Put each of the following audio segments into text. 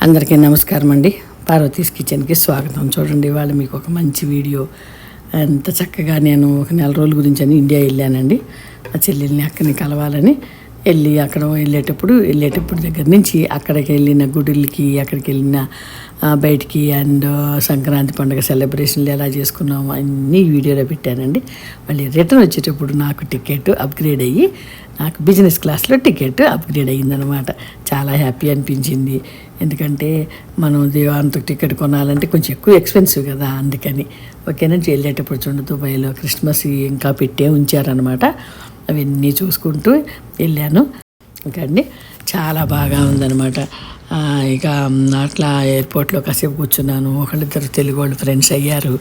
అందరికీ నమస్కారం అండి. పార్వతీస్ కిచెన్కి స్వాగతం. చూడండి, ఇవాళ మీకు ఒక మంచి వీడియో. ఎంత చక్కగా నేను ఒక నెల రోజుల గురించి అని ఇండియా వెళ్ళానండి. ఆ చెల్లెల్ని అక్కని కలవాలని అక్కడ వెళ్ళేటప్పుడు దగ్గర నుంచి అక్కడికి వెళ్ళిన గుడులకి, అక్కడికి వెళ్ళిన బయటికి అండ్ సంక్రాంతి పండుగ సెలబ్రేషన్లు ఎలా చేసుకున్నాము అన్నీ వీడియోలో పెట్టానండి. మళ్ళీ రిటర్న్ వచ్చేటప్పుడు నాకు టికెట్ అప్గ్రేడ్ అయ్యి నాకు బిజినెస్ క్లాస్లో టికెట్ అప్గ్రేడ్ అయ్యిందనమాట. చాలా హ్యాపీ అనిపించింది. ఎందుకంటే మనం అంత టికెట్ కొనాలంటే కొంచెం ఎక్కువ ఎక్స్పెన్సివ్ కదా, అందుకని ఓకేనండి. వెళ్ళేటప్పుడు చూడండి, దుబాయ్లో క్రిస్మస్ ఇంకా పెట్టే ఉంచారనమాట. అవన్నీ చూసుకుంటూ వెళ్ళాను. ఇంకా అండి చాలా బాగా ఉందన్నమాట. ఇక అట్లా ఎయిర్పోర్ట్లో కాసేపు కూర్చున్నాను. ఒకళ్ళిద్దరు తెలుగు వాళ్ళు ఫ్రెండ్స్ అయ్యారు.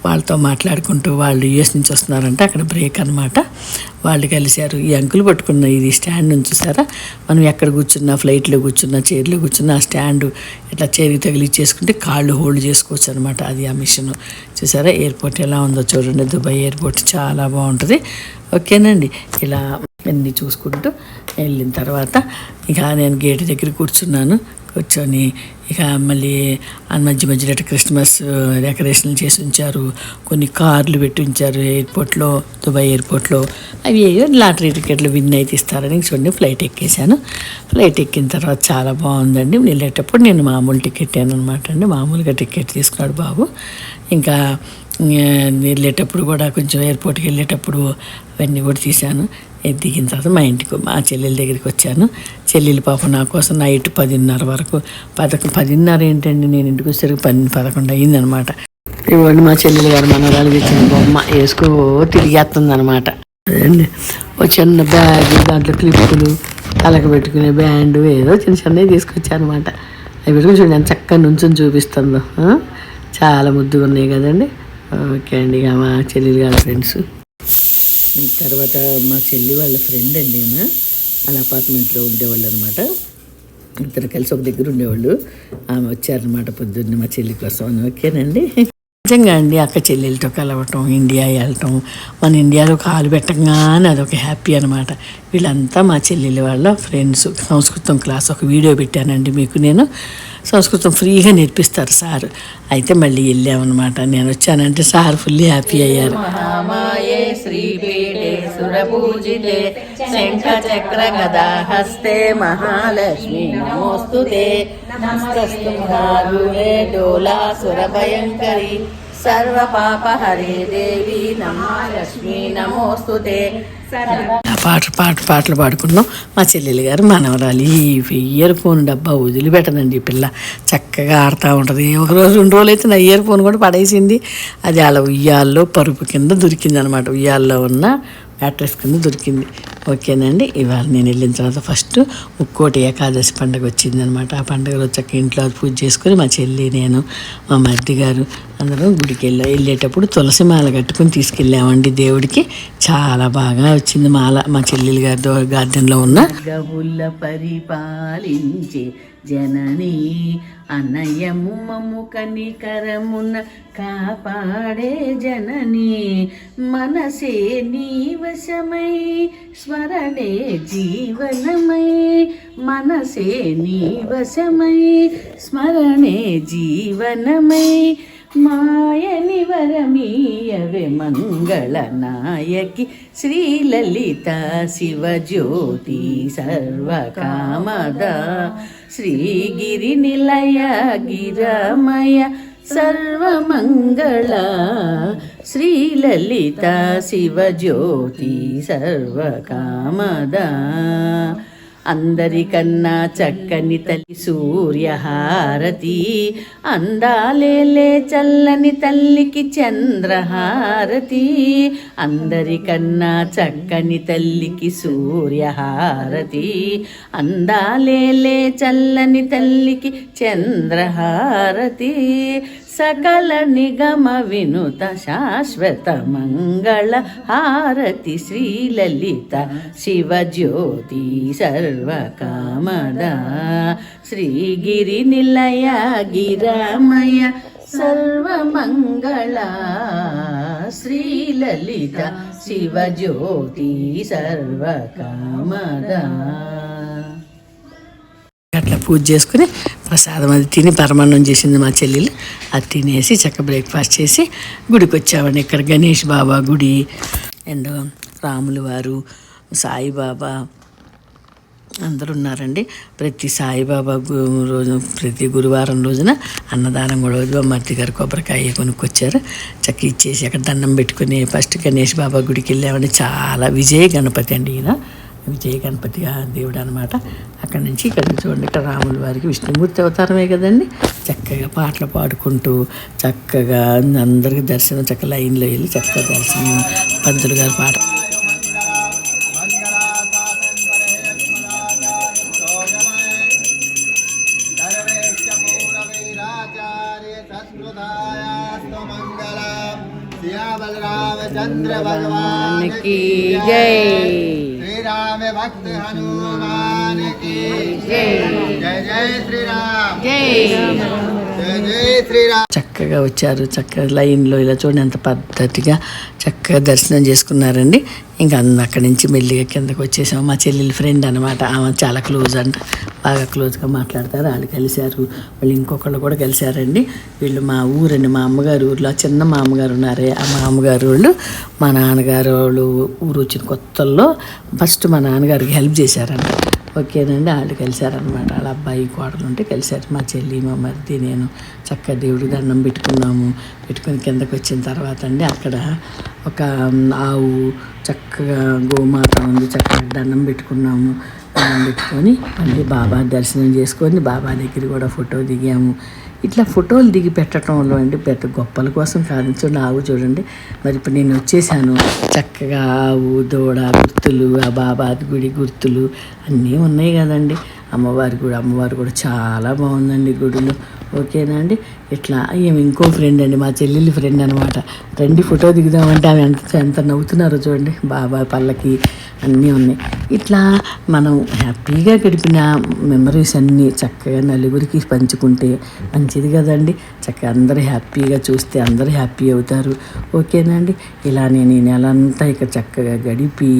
వాళ్ళతో మాట్లాడుకుంటూ, వాళ్ళు యూఎస్ నుంచి వస్తున్నారంటే అక్కడ బ్రేక్ అనమాట. వాళ్ళు కలిశారు. ఈ అంకులు పట్టుకున్న ఇది స్టాండ్ నుంచి చూసారా, మనం ఎక్కడ కూర్చున్నా, ఫ్లైట్లో కూర్చున్నా, చైర్లో కూర్చున్నా ఆ స్టాండ్ ఇట్లా చైర్కి తగిలిచ్చేసుకుంటే కాళ్ళు హోల్డ్ చేసుకోవచ్చు అనమాట. అది ఆ మిషన్. చూసారా ఎయిర్పోర్ట్ ఎలా ఉందో చూడండి. దుబాయ్ ఎయిర్పోర్ట్ చాలా బాగుంటుంది. ఓకేనండి. ఇలా అన్నీ చూసుకుంటూ వెళ్ళిన తర్వాత ఇక నేను గేట్ దగ్గర కూర్చొని ఇక మళ్ళీ మధ్యలో క్రిస్మస్ డెకరేషన్లు చేసి ఉంచారు. కొన్ని కార్లు పెట్టి ఉంచారు ఎయిర్పోర్ట్లో, దుబాయ్ ఎయిర్పోర్ట్లో. అవి లాటరీ టికెట్లు విన్ అయితే ఇస్తారని చూడండి ఫ్లైట్ ఎక్కేసాను. ఫ్లైట్ ఎక్కిన తర్వాత చాలా బాగుందండి. వెళ్ళేటప్పుడు నేను మామూలు టికెట్ అనమాట అండి. మామూలుగా టికెట్ తీసుకున్నాడు బాబు. ఇంకా వెళ్ళేటప్పుడు కూడా కొంచెం ఎయిర్పోర్ట్కి వెళ్ళేటప్పుడు అవన్నీ కూడా తీశాను. దిగిన తర్వాత మా ఇంటికి మా చెల్లెల దగ్గరికి వచ్చాను. చెల్లెలు పాప నా కోసం నైట్ 10:30 వరకు 10:30 ఏంటండి, నేను ఇంటికి వచ్చేసరికి 11 అయ్యిందనమాట. ఇవ్వండి మా చెల్లెలు గారు మనరాలు తెచ్చిన బొమ్మ వేసుకో తిరిగేస్తుంది అనమాట. అదండి ఒక చిన్న బ్యాగ్, దాంట్లో క్లిప్పులు, తలకు పెట్టుకునే బ్యాండ్ ఏదో చిన్నవి తీసుకొచ్చాను అనమాట. అవి పెట్టుకుని చూడండి ఎంత చక్కగా నుంచొని చూపిస్తుందో. చాలా ముద్దుగా ఉన్నాయి కదండి. ఓకే అండి. ఇక మా చెల్లెలు గారి ఫ్రెండ్స్ తర్వాత మా చెల్లి వాళ్ళ ఫ్రెండ్ అండి. వాళ్ళ అపార్ట్మెంట్లో ఉండేవాళ్ళు అనమాట. ఇద్దరు కలిసి ఒక దగ్గర ఉండేవాళ్ళు. ఆమె వచ్చారనమాట పొద్దున్నే మా చెల్లి కోసం. ఓకేనండి. నిజంగా అండి అక్క చెల్లెలతో కలవటం, ఇండియా వెళ్ళటం, మన ఇండియాలో కాలు పెట్టగానే అదొక హ్యాపీ అనమాట. వీళ్ళంతా మా చెల్లెలి వాళ్ళ ఫ్రెండ్స్. సంస్కృతం క్లాస్ ఒక వీడియో పెట్టానండి మీకు. నేను సంస్కృతం ఫ్రీగా నేర్పిస్తారు సార్. అయితే మళ్ళీ వెళ్ళామన్నమాట. నేను వచ్చానంటే సార్ ఫుల్లీ హ్యాపీ అయ్యారు. మహామాయే శ్రీపీఠే సురపూజితే శంఖ చక్ర గదా హస్తే మహాలక్ష్మి నమోస్తుతే నమస్తస్తుతే డోలాసుర భయంకరి సర్వ పాప హరే దేవి మహాలక్ష్మి నమోస్తుతే. పాటలు పాడుకున్నాం. మా చెల్లెలు గారు మనవరాలి ఇయర్ ఫోన్ డబ్బా వదిలిపెట్టదండి. పిల్ల చక్కగా ఆడుతూ ఉంటుంది. ఒక రోజు 2 రోజులు అయితే నా ఇయర్ ఫోన్ కూడా పడేసింది. అది అలా ఉయ్యాల్లో పరుపు కింద దొరికింది అనమాట. ఉయ్యాల్లో ఉన్న మ్యాట్రెస్ కింద దొరికింది. ఓకేనండి. ఇవాళ నేను వెళ్ళిన తర్వాత ఫస్ట్ ముక్కోటి ఏకాదశి పండుగ వచ్చిందనమాట. ఆ పండుగ వచ్చాక ఇంట్లో పూజ చేసుకొని మా చెల్లి, నేను, మా మరిది గారు అందరం గుడికి వెళ్ళేటప్పుడు తులసి మాల కట్టుకుని తీసుకెళ్ళామండి దేవుడికి. చాలా బాగా వచ్చింది మాల. మా చెల్లెలు గారి గార్డెన్లో ఉన్న గవుల పరిపాలించే జనని అన్నయ్యము మమ్ము కనికరమున కాపాడే జనని మనసే నీ వశమై స్మరణే జీవనమై మనసే నీ వశమై స్మరణే జీవనమై మాయని వరమీయవే మంగళ నాయకి శ్రీలలిత శివజ్యోతి సర్వకామద శ్రీగిరి నిలయ గిరమయ సర్వమంగళ శ్రీలలిత శివజ్యోతి సర్వకామద. అందరికన్నా చక్కని తల్లి సూర్యహారతి, అందాలేలే చల్లని తల్లికి చంద్రహారతి. అందరికన్నా చక్కని తల్లికి సూర్యహారతి, అందాలేలే చల్లని తల్లికి చంద్రహారతి. సకల నిగమ వినుత శాశ్వత మంగళ హారతి శ్రీలలిత శివజ్యోతి సర్వకామద శ్రీగిరి నిలయ గిరమయ సర్వమంగళ శ్రీలలిత శివజ్యోతి సర్వకామద. అట్లా పూజ చేసుకుని ప్రసాదం అది తిని పరమాన్నం చేసింది మా చెల్లెలు. అది తినేసి చక్కగా బ్రేక్ఫాస్ట్ చేసి గుడికి వచ్చామండి. ఇక్కడ గణేష్ బాబా గుడి అండ్ రాములు వారు, సాయిబాబా అందరూ ఉన్నారండి. ప్రతి సాయిబాబా రోజు ప్రతి గురువారం రోజున అన్నదానం కూడా మర్తి గారు కొబ్బరికాయ కొనుక్కొచ్చారు. చక్క ఇచ్చేసి అక్కడ దండం పెట్టుకుని ఫస్ట్ గణేష్ బాబా గుడికి వెళ్ళామండి. చాలా విజయ గణపతి అండి, ఈయన విజయ గణపతి దేవుడు అనమాట. అక్కడి నుంచి ఇక్కడ చూడండి, ఇక్కడ రాముల వారికి విష్ణుమూర్తి అవతారమే కదండి. చక్కగా పాటలు పాడుకుంటూ చక్కగా అందరికి దర్శనం చక్కగా లైన్లో వెళ్ళి చక్కగా దర్శనం పంతులు గారు పాట चंद्र भगवान की जय, श्री राम भक्त हनुमान की जय, जय जय श्री राम, जय जय श्री राम. చక్కగా వచ్చారు. చక్కగా లైన్లో ఇలా చూడండి ఎంత పద్ధతిగా చక్కగా దర్శనం చేసుకున్నారండి. ఇంకా అక్కడి నుంచి మెల్లిగా కిందకు వచ్చేసాము. మా చెల్లెలు ఫ్రెండ్ అనమాట, ఆమె చాలా క్లోజ్ అంట, బాగా క్లోజ్గా మాట్లాడతారు. వాళ్ళు కలిశారు, వాళ్ళు ఇంకొకళ్ళు కూడా కలిశారండి. వీళ్ళు మా ఊరండి, మా అమ్మగారు ఊరిలో చిన్న మా అమ్మగారు ఉన్నారే, ఆ మా అమ్మగారు వాళ్ళు మా నాన్నగారు వాళ్ళు ఊరు వచ్చిన కొత్తల్లో ఫస్ట్ మా నాన్నగారికి హెల్ప్ చేశారంట. ఓకేనండి, వాళ్ళు కలిశారనమాట. వాళ్ళ అబ్బాయి కోడలు ఉంటే కలిశారు. మా చెల్లి మా మరిది నేను చక్కగా దేవుడి దండం పెట్టుకుని కిందకు వచ్చిన తర్వాత అండి అక్కడ ఒక ఆవు చక్కగా గోమాత ఉంది, చక్కగా దండం పెట్టుకున్నాము. దండం పెట్టుకొని మళ్ళీ బాబా దర్శనం చేసుకొని బాబా దగ్గర కూడా ఫోటో దిగాము. ఇట్లా ఫోటోలు దిగి పెట్టడంలో అండి పెద్ద గొప్పల కోసం కాదు. చూడండి ఆవు చూడండి. మరి ఇప్పుడు నేను వచ్చేసాను, చక్కగా ఆవు దూడ గుర్తులు, ఆ బాబా గుడి గుర్తులు అన్నీ ఉన్నాయి కదండి. అమ్మవారు కూడా చాలా బాగుందండి గుడిలో. ఓకేనా అండి. ఇట్లా ఏమి ఇంకో ఫ్రెండ్ అండి, మా చెల్లెలి ఫ్రెండ్ అనమాట. రండి ఫోటో దిగుదామంటే ఆమె ఎంత నవ్వుతున్నారో చూడండి. బాబా పళ్ళకి అన్నీ ఉన్నాయి. ఇట్లా మనం హ్యాపీగా గడిపిన మెమరీస్ అన్నీ చక్కగా నలుగురికి పంచుకుంటే మంచిది కదండి. చక్కగా అందరూ హ్యాపీగా చూస్తే అందరూ హ్యాపీ అవుతారు. ఓకేనా అండి. ఇలా నేను ఈ నెల అంతా ఇక్కడ చక్కగా గడిపి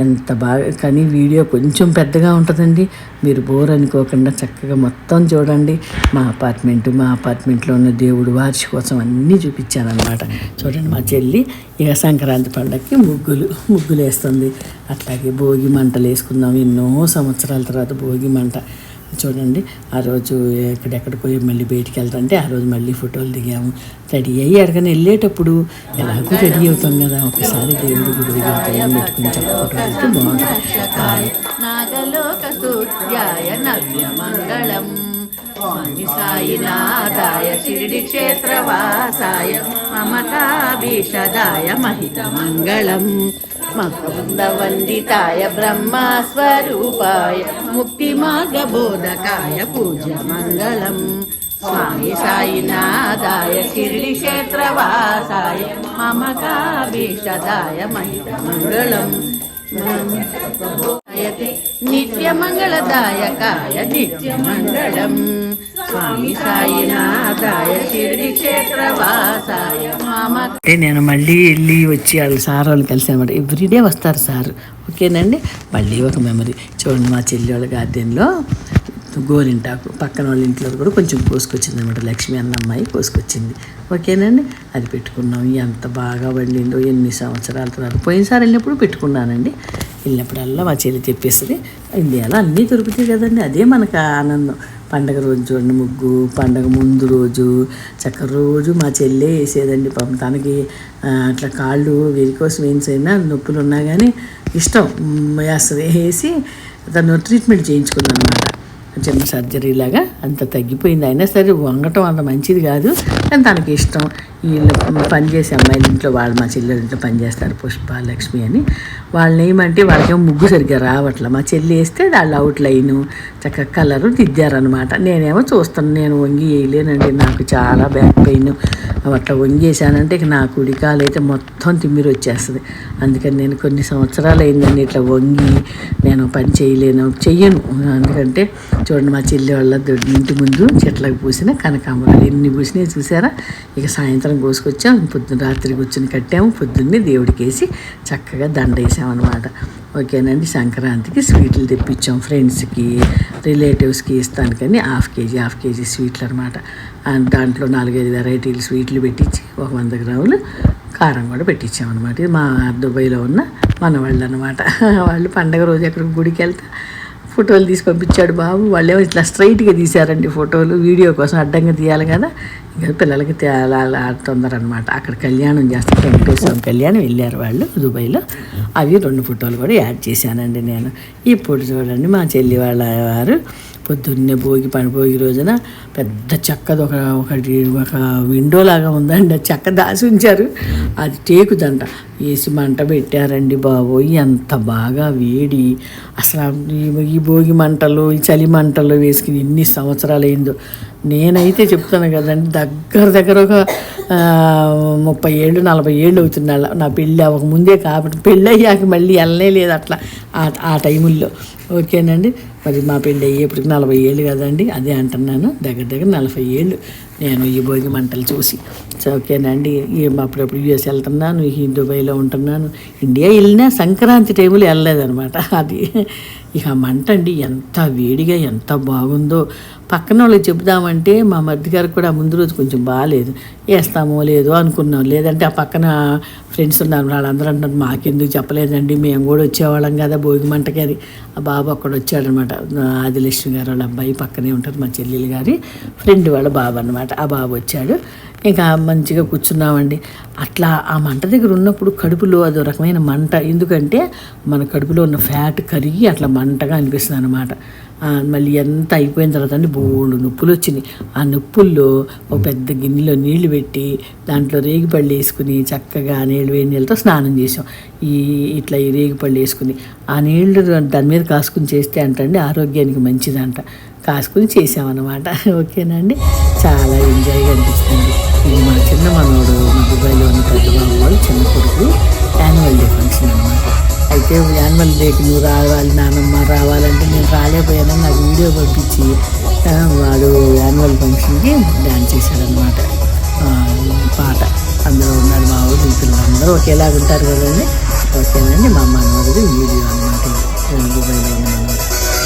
ఎంత బాగా, కానీ వీడియో కొంచెం పెద్దగా ఉంటుందండి, మీరు బోర్ అనుకోకుండా చక్కగా మొత్తం చూడండి. మా అపార్ట్మెంట్లో ఉన్న దేవుడు వార్షికోత్సవం అన్నీ చూపించాను అనమాట. చూడండి మా చెల్లి ఇక సంక్రాంతి పండగకి ముగ్గులు వేస్తుంది. అట్లాగే భోగి మంటలు వేసుకున్నాం ఎన్నో సంవత్సరాల తర్వాత భోగి మంట. చూడండి ఆ రోజు ఎక్కడెక్కడికో మళ్ళీ బయటికి వెళ్తాంటే ఆ రోజు మళ్ళీ ఫోటోలు దిగాము. రెడీ అయ్యి ఎక్కడికైనా వెళ్ళేటప్పుడు ఎలాగో రెడీ అవుతాం కదా, ఒకసారి దేవుడి గుడి దగ్గర తయారు పెట్టుకుని చక్క ఫోటోలు అయితే బాగుంటుంది. నాగలోక సూర్యాయ నవ్యమంగళం స్వామి సాయినాథాయ షిరిడి క్షేత్రవాసాయ మమతాభీషదాయ మహితమంగళం మకరందవందితాయ బ్రహ్మస్వరూపాయ ముక్తిమార్గబోధకాయ పూజ్యమంగళం స్వామి సాయినాథాయ షిరిడి క్షేత్రవాసాయ మమతాభీషదాయ మహితమంగళం నిత్యమంగళదాయకాయ నిత్యమంగళం స్వామి సాయినాథాయ షిరిడి క్షేత్రవాసాయ మమ. నేను మళ్ళీ వెళ్ళి వచ్చి వాళ్ళ సార్ వాళ్ళు కలిసి అనమాట. ఎవ్రీడే వస్తారు సార్. ఓకేనండి. మళ్ళీ ఒక మెమరీ చూడండి, మా చెల్లి వాళ్ళ గార్డెన్లో గోరింటాకు పక్కన వాళ్ళ ఇంట్లో కూడా కొంచెం కోసుకొచ్చింది అనమాట. లక్ష్మి అన్న అమ్మాయి కోసుకొచ్చింది. ఓకేనండి. అది పెట్టుకున్నాం. ఎంత బాగా వండిందో ఎన్ని సంవత్సరాల తర్వాత. పోయినసారి వెళ్ళినప్పుడు పెట్టుకున్నానండి. వెళ్ళినప్పుడల్లా మా చెల్లి చెప్పేస్తుంది, ఇండియాలో అన్నీ దొరుకుతాయి కదండి, అదే మనకు ఆనందం. పండగ రోజు చూడండి ముగ్గు, పండగ ముందు రోజు చక్క రోజు మా చెల్లే వేసేదండి. పాపం తనకి అట్లా కాళ్ళు వెరికోస్ వెయిన్స్ అయినా నొప్పులు ఉన్నా కానీ ఇష్టం వేస్తుంది. వేసి తను ట్రీట్మెంట్ చేయించుకున్నాను అనమాట. చిన్న సర్జరీ లాగా అంత తగ్గిపోయింది. అయినా సరే వంగటం అంత మంచిది కాదు, కానీ తనకి ఇష్టం. వీళ్ళు పనిచేసే అమ్మాయిల ఇంట్లో వాళ్ళు మా చెల్లెల ఇంట్లో పనిచేస్తారు, పుష్ప లక్ష్మి అని. వాళ్ళని ఏమంటే వాళ్ళకేమో ముగ్గు సరిగ్గా రావట్లే. మా చెల్లి వేస్తే వాళ్ళు అవుట్ లైను చక్కగా కలరు దిద్దారనమాట. నేనేమో చూస్తాను, నేను వంగి వేయలేనండి, నాకు చాలా బ్యాక్ పెయిన్. అట్లా వంగేసానంటే ఇక నా కుడికాలు అయితే మొత్తం తిమ్మిరి వచ్చేస్తుంది. అందుకని నేను కొన్ని సంవత్సరాలు అయిందండి ఇట్లా వంగి నేను పని చెయ్యను. ఎందుకంటే చూడండి మా చెల్లి వాళ్ళ ఇంటి ముందు చెట్లకు పూసిన కనకాంబరాలు ఎన్ని పూసినాయి చూసారా. ఇక సాయంత్రం కోసుకొచ్చాం, రాత్రి కూర్చొని కట్టాము, పొద్దున్నే దేవుడికి వేసి చక్కగా దండ వేసామన్నమాట. ఓకేనండి. సంక్రాంతికి స్వీట్లు తెప్పించాం ఫ్రెండ్స్కి, రిలేటివ్స్కి ఇస్తానికని హాఫ్ కేజీ స్వీట్లు అనమాట. దాంట్లో 4-5 వెరైటీలు స్వీట్లు పెట్టించి 100 గ్రాములు కారం కూడా పెట్టించామన్నమాట. ఇది మా దుబాయ్లో ఉన్న మన వాళ్ళు అనమాట. వాళ్ళు పండగ రోజు ఎక్కడికి గుడికి వెళ్తే ఫోటోలు తీసి పంపించాడు బాబు. వాళ్ళేమో ఇట్లా స్ట్రైట్గా తీశారండి ఫోటోలు, వీడియో కోసం అడ్డంగా తీయాలి కదా, ఇంకా పిల్లలకి తొందర అనమాట. అక్కడ కళ్యాణం చేస్తే వెంకటేశ్వరం కళ్యాణం వెళ్ళారు వాళ్ళు దుబాయ్లో. అవి 2 ఫోటోలు కూడా యాడ్ చేశానండి నేను. ఇప్పుడు చూడండి మా చెల్లి వాళ్ళ వారు పొద్దున్నే భోగి రోజున పెద్ద చెక్కది ఒక విండో లాగా ఉందండి. చెక్క దాసి ఉంచారు, అది టేకుదంట. వేసి మంట పెట్టారండి బాబోయ్, ఎంత బాగా వేడి. అసలు ఈ భోగి మంటలు, ఈ చలి మంటలు వేసుకుని ఎన్ని సంవత్సరాలు అయిందో. నేనైతే చెప్తాను కదండి, దగ్గర ఒక 30 ఏళ్ళు 40 ఏళ్ళు అవుతుంది నా పెళ్ళి అవ్వక ముందే. కాబట్టి పెళ్ళి అయ్యాక మళ్ళీ వెళ్ళనే లేదు అట్లా ఆ టైముల్లో. ఓకేనండి. మరి మా పెళ్ళి అయ్యేప్పటికి 40 ఏళ్ళు కదండి, అదే అంటున్నాను. దగ్గర 40 ఏళ్ళు నేను ఈ భోగి మంటలు చూసి. ఓకేనండి. అప్పుడప్పుడు యూఎస్ వెళ్తున్నాను, ఈ దుబాయ్లో ఉంటున్నాను. ఇండియా వెళ్ళినా సంక్రాంతి టైంలో వెళ్ళలేదనమాట. అది ఇక మంట అండి, ఎంత వేడిగా ఎంత బాగుందో. పక్కన వాళ్ళకి చెబుదామంటే మా మధ్య గారికి కూడా ముందు రోజు కొంచెం బాగాలేదు, వేస్తామో లేదో అనుకున్నాం. లేదంటే ఆ పక్కన ఫ్రెండ్స్ ఉన్నారు, వాళ్ళందరూ అంటున్నారు మాకెందుకు చెప్పలేదండి, మేము కూడా వచ్చేవాళ్ళం కదా భోగి మంటకి అని. ఆ బాబు అక్కడ వచ్చాడనమాట. ఆదిలక్ష్మి గారు వాళ్ళ అబ్బాయి పక్కనే ఉంటారు, మా చెల్లెలు గారి ఫ్రెండ్ వాళ్ళ బాబు అనమాట. ఆ బాబు వచ్చాడు, ఇంకా మంచిగా కూర్చున్నామండి. అట్లా ఆ మంట దగ్గర ఉన్నప్పుడు కడుపులో అదో రకమైన మంట. ఎందుకంటే మన కడుపులో ఉన్న ఫ్యాట్ కరిగి అట్లా మంటగా అనిపిస్తుంది అనమాట. మళ్ళీ ఎంత అయిపోయిన తర్వాత అండి బోళ్ళు నొప్పులు వచ్చినాయి. ఆ నొప్పుల్లో ఒక పెద్ద గిన్నెలో నీళ్లు పెట్టి దాంట్లో రేగిపళ్ళు వేసుకుని చక్కగా వేడి నీళ్ళతో స్నానం చేసాం. ఇట్లా ఈ రేగిపళ్ళు వేసుకుని ఆ నీళ్లు దాని మీద కాసుకుని చేస్తే అంటండి ఆరోగ్యానికి మంచిదంట. కాసుకుని చేసామన్నమాట. ఓకేనండి. చాలా ఎంజాయ్గా అనిపిస్తుంది. ఇది మా చిన్న మనోడు, మా దుబాయ్లో ఉన్న పెద్ద బాబు వాళ్ళు చిన్న కొడుకు యాన్యువల్ డే ఫంక్షన్ అనమాట. అయితే యాన్యువల్ డేకి నువ్వు రావాలి నాన్నమ్మ రావాలంటే నేను రాలేకపోయాను. నాకు వీడియో పంపించి వాడు యాన్యువల్ ఫంక్షన్కి డ్యాన్స్ చేశాడనమాట. పాట అందరూ ఉన్నారు, మా ఊరు మిత్రులు అందరూ ఒకేలాగా ఉంటారు కదండి. ఓకేనండి. మా మనోడిది వీడియో అనమాట. దుబాయ్లో ఉన్న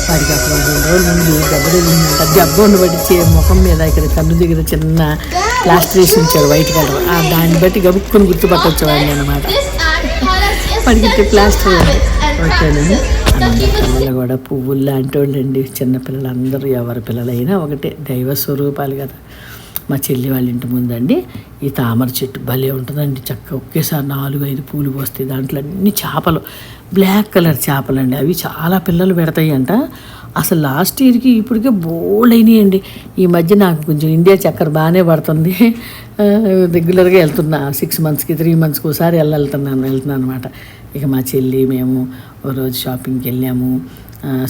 వాడికి అప్పుడు 2 రోజుల ముందు దెబ్బ ఉండబట్టి ముఖం మీద ఇక్కడ కన్ను దగ్గర చిన్న ప్లాస్టర్ వేసి ఉంచాడు వైట్ కలర్. దాన్ని బట్టి గబుక్కుని గుర్తుపట్టొచ్చేవాడిని అనమాట. వాడికి ప్లాస్టర్. ఓకేనండి. పిల్లలు కూడా పువ్వులు లాంటి వాళ్ళండి. చిన్నపిల్లలు అందరూ ఎవరి పిల్లలైనా ఒకటే, దైవ స్వరూపాలు కదా. మా చెల్లి వాళ్ళ ఇంటి ముందండి ఈ తామర చెట్టు భలే ఉంటుందండి. చక్క ఒకేసారి 4-5 పూలు పోస్తాయి. దాంట్లో అన్ని చేపలు, బ్లాక్ కలర్ చేపలు అండి. అవి చాలా పిల్లలు పెడతాయి అంట. అసలు లాస్ట్ ఇయర్కి ఇప్పటికే బోల్డ్ అయినాయండి. ఈ మధ్య నాకు కొంచెం ఇండియా చక్కెర బాగానే పడుతుంది. రెగ్యులర్గా వెళ్తున్నా, 6 మంత్స్కి 3 మంత్స్కి ఒకసారి వెళ్తున్నాను అనమాట. ఇక మా చెల్లి మేము ఓ రోజు షాపింగ్కి వెళ్ళాము.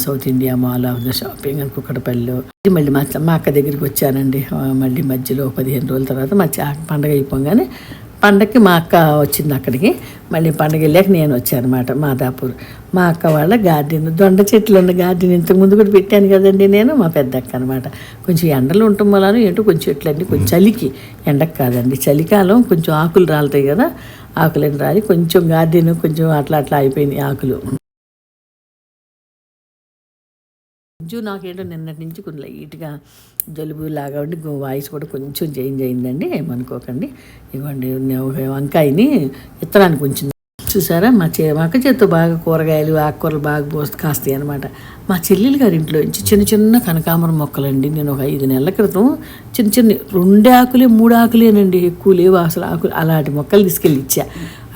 South India mall of the shopping అని కుక్కడపల్లిలో. మళ్ళీ మా అక్క దగ్గరికి వచ్చానండి. మళ్ళీ మధ్యలో 15 రోజుల తర్వాత మా పండగ అయిపోగానే పండగకి మా అక్క వచ్చింది అక్కడికి. మళ్ళీ పండగ వెళ్ళాక నేను వచ్చాను అనమాట మాదాపూర్. మా అక్క వాళ్ళ గార్డెన్, దొండ చెట్లు ఉన్న గార్డెన్ ఇంతకుముందు కూడా పెట్టాను కదండి నేను. మా పెద్ద అక్క అనమాట. కొంచెం ఎండలు ఉండటం వల్ల ఏంటో కొంచెం చెట్లన్నీ కొంచెం చలికి, ఎండకు కాదండి చలికాలం కొంచెం ఆకులు రాలుతాయి కదా, ఆకులని రాలి కొంచెం గార్డెన్ కొంచెం అట్లా అయిపోయింది ఆకులు. కొంచెం నాకేంటో నిన్నటి నుంచి కొంచెం లైట్గా జలుబు లాగా ఉండి వాయిస్ కూడా కొంచెం చేంజ్ అయిందండి, ఏమనుకోకండి. ఇవ్వండి వంకాయని విత్తనానికి ఉంచింది చూసారా. మా అక్క చేత్తో బాగా కూరగాయలు ఆకుకూరలు బాగా కాస్తాయి అనమాట. మా చెల్లెలు గారి ఇంట్లో నుంచి చిన్న కనకాంబరం మొక్కలండి. నేను ఒక 5 నెలల క్రితం చిన్న 2 ఆకులే 3 ఆకులేనండి, ఎక్కువ లేవు అసలు ఆకులు. అలాంటి మొక్కలు తీసుకెళ్ళి ఇచ్చా.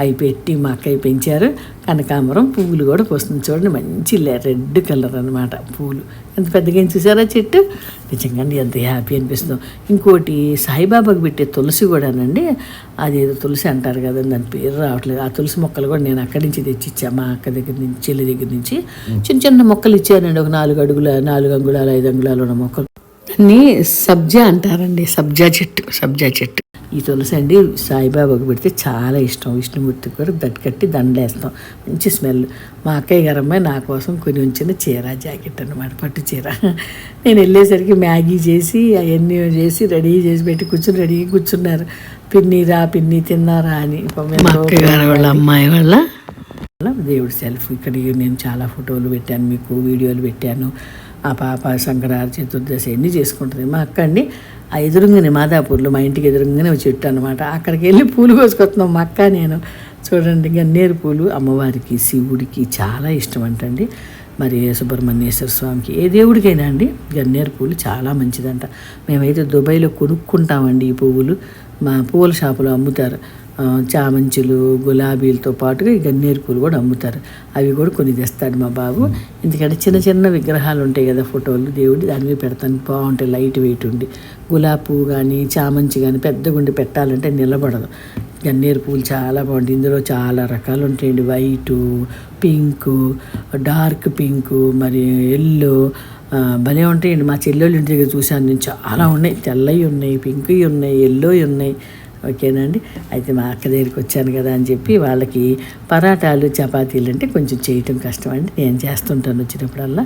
అవి పెట్టి మా అక్కయ్య పెంచారు. కనకాంబరం పువ్వులు కూడా వస్తుంది చూడండి, మంచి రెడ్ కలర్ అనమాట పువ్వులు. ఎంత పెద్దగా చూసారా చెట్టు. నిజంగా ఎంత హ్యాపీ అనిపిస్తుందో. ఇంకోటి సాయిబాబాకు పెట్టే తులసి కూడానండి, అదేదో తులసి అంటారు కదా, దాని పేరు రావట్లేదు. ఆ తులసి మొక్కలు కూడా నేను అక్కడి నుంచి తెచ్చిచ్చా, మా అక్క దగ్గర నుంచి, చెల్లి దగ్గర నుంచి. చిన్న మొక్కలు ఇచ్చానండి, ఒక 4 అడుగుల 4 అంగుళాలు 5 అంగుళాలు ఉన్న మొక్కలు. అన్నీ సబ్జా అంటారండి, సబ్జా చెట్టు. ఈ తులసి అండి సాయిబాబాకు పెడితే చాలా ఇష్టం. విష్ణుమూర్తికి కూడా కట్టి దండేస్తాం, మంచి స్మెల్. మా అక్కయ్య గారు అమ్మాయి నా కోసం కొని ఉంచిన చీర, జాకెట్ అన్నమాట, పట్టు చీర. నేను వెళ్ళేసరికి మ్యాగీ చేసి అవన్నీ చేసి రెడీ చేసి పెట్టి కూర్చున్నారు. పిన్ని తిన్నారా అని. మా అక్కయ్య గారు వాళ్ళ అమ్మాయి వాళ్ళ దేవుడి సెల్ఫ్ ఇక్కడ నేను చాలా ఫోటోలు పెట్టాను, మీకు వీడియోలు పెట్టాను. ఆ పాప సంక్రాంతి చతుర్దశి అన్నీ చేసుకుంటుంది. మా అక్క అండి ఆ ఎదురుగానే మాదాపూర్లో మా ఇంటికి ఎదురుగానే చెట్టు అనమాట. అక్కడికి వెళ్ళి పూలు కోసుకొస్తున్నాం మా అక్క నేను. చూడండి గన్నేరు పూలు అమ్మవారికి శివుడికి చాలా ఇష్టం అంటండి. మరి సుబ్రహ్మణ్యేశ్వర స్వామికి ఏ దేవుడికైనా అండి గన్నేరు పూలు చాలా మంచిదంట. మేమైతే దుబాయ్లో కొనుక్కుంటామండి ఈ పువ్వులు. మా పువ్వుల షాపులో అమ్ముతారు. చామంచులు గులాబీలతో పాటుగా ఈ గన్నేరు పూలు కూడా అమ్ముతారు. అవి కూడా కొన్ని తెస్తాడు మా బాబు. ఎందుకంటే చిన్న చిన్న విగ్రహాలు ఉంటాయి కదా ఫోటోలు దేవుడి, దాని మీద పెడతాను బాగుంటాయి, లైట్ వెయిట్ ఉండి. గులాబీ పువ్వు కానీ చామంచి కానీ పెద్ద గుండి పెట్టాలంటే నిలబడదు. గన్నేరు పూలు చాలా బాగుంటాయి. ఇందులో చాలా రకాలు ఉంటాయండి. వైటు, పింకు, డార్క్ పింకు, మరి ఎల్లో భలే ఉంటాయండి. మా చెల్లెళ్ళు ఇంటి దగ్గర చూశాను నేను, చాలా ఉన్నాయి. తెల్లవి ఉన్నాయి, పింక్వి ఉన్నాయి, ఎల్లోవి ఉన్నాయి. ఓకేనండి. అయితే మా అక్క దగ్గరికి వచ్చాను కదా అని చెప్పి వాళ్ళకి పరాటాలు చపాతీలు అంటే కొంచెం చేయటం కష్టం అండి. నేను చేస్తుంటాను వచ్చినప్పుడల్లా.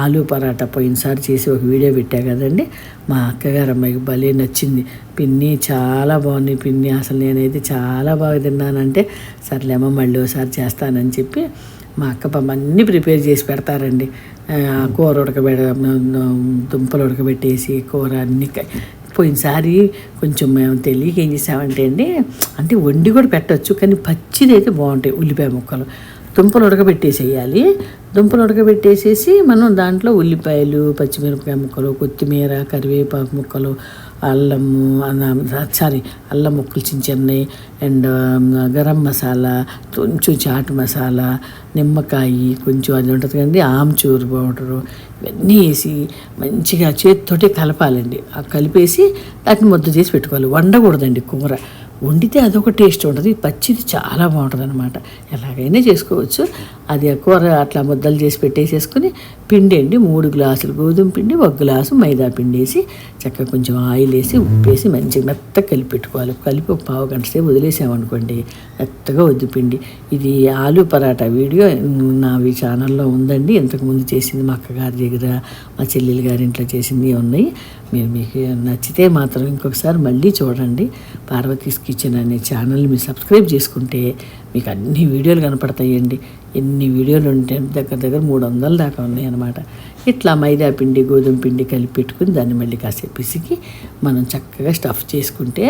ఆలు పరాటా పోయినసారి చేసి ఒక వీడియో పెట్టా కదండి. మా అక్కగారు అమ్మాయికి భలే నచ్చింది. పిన్ని చాలా బాగున్నాయి పిన్ని, అసలు నేనైతే చాలా బాగా తిన్నానంటే సర్లేమో మళ్ళీ ఒకసారి చేస్తానని చెప్పి మా అక్క పాప అన్నీ ప్రిపేర్ చేసి పెడతారండి. కూర దుంపలు ఉడకబెట్టేసి కూర అన్నీ. పోయినసారి కొంచెం మేము తెలియక ఏం చేసామంటే అండి, అంటే వండి కూడా పెట్టచ్చు కానీ పచ్చిది అయితే బాగుంటాయి. ఉల్లిపాయ ముక్కలు దుంపలు ఉడకబెట్టేసేయాలి. దుంపలు ఉడకబెట్టేసేసి మనం దాంట్లో ఉల్లిపాయలు, పచ్చిమిరపకాయ ముక్కలు, కొత్తిమీర, కరివేపాకు ముక్కలు, అల్లము అల్లం ముక్కలు చిన్నవి, అండ్ గరం మసాలా, కొంచెం చాట్ మసాలా, నిమ్మకాయ కొంచెం అది ఉంటుంది కదండి, ఆమ్చూర్ పౌడరు, ఇవన్నీ వేసి మంచిగా చేతితోటే కలపాలండి. ఆ కలిపేసి వాటిని ముద్ద చేసి పెట్టుకోవాలి. వండకూడదండి కూర. వండితే అదొక టేస్ట్ ఉంటుంది. పచ్చిది చాలా బాగుంటుంది అనమాట. ఎలాగైనా చేసుకోవచ్చు. అది కూర అట్లా ముద్దలు చేసి పెట్టేసేసుకుని పిండి అండి 3 గ్లాసులు గోధుమ పిండి, 1 గ్లాసు మైదా పిండి వేసి చక్కగా కొంచెం ఆయిల్ వేసి ఉప్పేసి మంచిగా మెత్తగా కలిపి పెట్టుకోవాలి. కలిపి ఒక పావు గంట సేపు వదిలేసామనుకోండి మెత్తగా వద్దు పిండి. ఇది ఆలు పరాటా వీడియో నావి ఛానల్లో ఉందండి. ఇంతకుముందు చేసింది మా అక్కగారి దగ్గర, మా చెల్లెలు గారి ఇంట్లో చేసింది ఉన్నాయి. మీకు నచ్చితే మాత్రం ఇంకొకసారి మళ్ళీ చూడండి. పార్వతీస్ కిచెన్ అనే ఛానల్ మీరు సబ్స్క్రైబ్ చేసుకుంటే మీకు అన్ని వీడియోలు కనపడతాయండి. ఎన్ని వీడియోలు ఉంటాయి, దగ్గర 300 దాకా ఉన్నాయి అన్నమాట. ఇట్లా మైదా పిండి గోధుమ పిండి కలిపి పెట్టుకుని దాన్ని మళ్ళీ కాసేపు పిసికి మనం చక్కగా స్టఫ్ చేసుకుంటే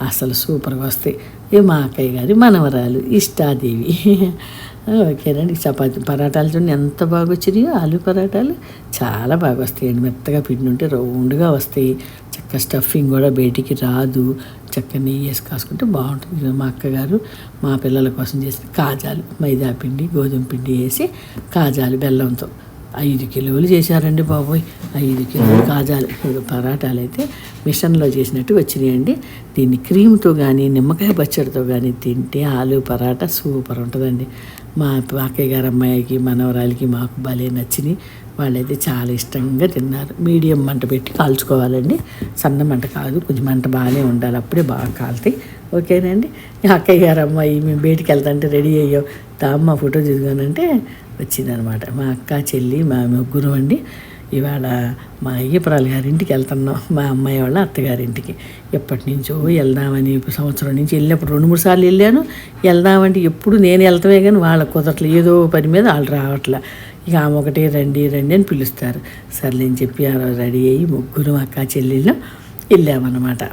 అసలు సూపర్గా వస్తాయి. మా అక్కయ్య గారి మనవరాలు ఇష్టాదేవి. ఓకేనండి. చపాతీ పరాటాలు చూడండి ఎంత బాగా వచ్చినాయో. ఆలు పరాటాలు చాలా బాగా వస్తాయండి. మెత్తగా పిండి ఉంటే రౌండ్గా వస్తాయి. చక్క స్టఫింగ్ కూడా బయటికి రాదు. చక్క నెయ్యి వేసి కాసుకుంటే బాగుంటుంది. మా అక్కగారు మా పిల్లల కోసం చేసిన కాజాలు మైదా పిండి గోధుమ పిండి వేసి కాజాలు బెల్లంతో 5 కిలోలు చేశారండి బాబోయ్. 5 కిలోలు కాజాలు పరాటాలు అయితే మిషన్లో చేసినట్టు వచ్చినాయండి. దీన్ని క్రీమ్తో కానీ నిమ్మకాయ పచ్చడితో కానీ తింటే ఆలు పరాటా సూపర్ ఉంటుందండి. మా అక్కయ్య గారు అమ్మాయికి మనవరాలికి మాకు భలే నచ్చినాయి. వాళ్ళైతే చాలా ఇష్టంగా తిన్నారు. మీడియం మంట పెట్టి కాల్చుకోవాలండి. సన్న మంట కాదు, కొంచెం మంట బాగానే ఉండాలి, అప్పుడే బాగా కాలుతాయి. ఓకేనండి. అక్కయ్య గారు అమ్మాయి మేము బయటికి వెళ్తాంటే రెడీ అయ్యావు తామ్మ ఫోటో దిగుగానంటే వచ్చిందనమాట. మా అక్క చెల్లి మా ముగ్గురు అండి. ఇవాళ మా అయ్యపురాలు గారింటికి వెళ్తున్నాం, మా అమ్మాయి వాళ్ళ అత్తగారింటికి. ఎప్పటి నుంచో వెళ్దామని సంవత్సరం నుంచి వెళ్ళినప్పుడు 2-3 సార్లు వెళ్ళాను. వెళ్దామంటే ఎప్పుడు నేను వెళ్తామే కానీ వాళ్ళకి కుదరట్లేదు. ఏదో పని మీద వాళ్ళు రావట్లే. ఇక ఆమె ఒకటే రండి రండి అని పిలుస్తారు. సర్లే అని చెప్పి రెడీ అయ్యి ముగ్గురు అక్క చెల్లెళ్ళు వెళ్ళామన్నమాట.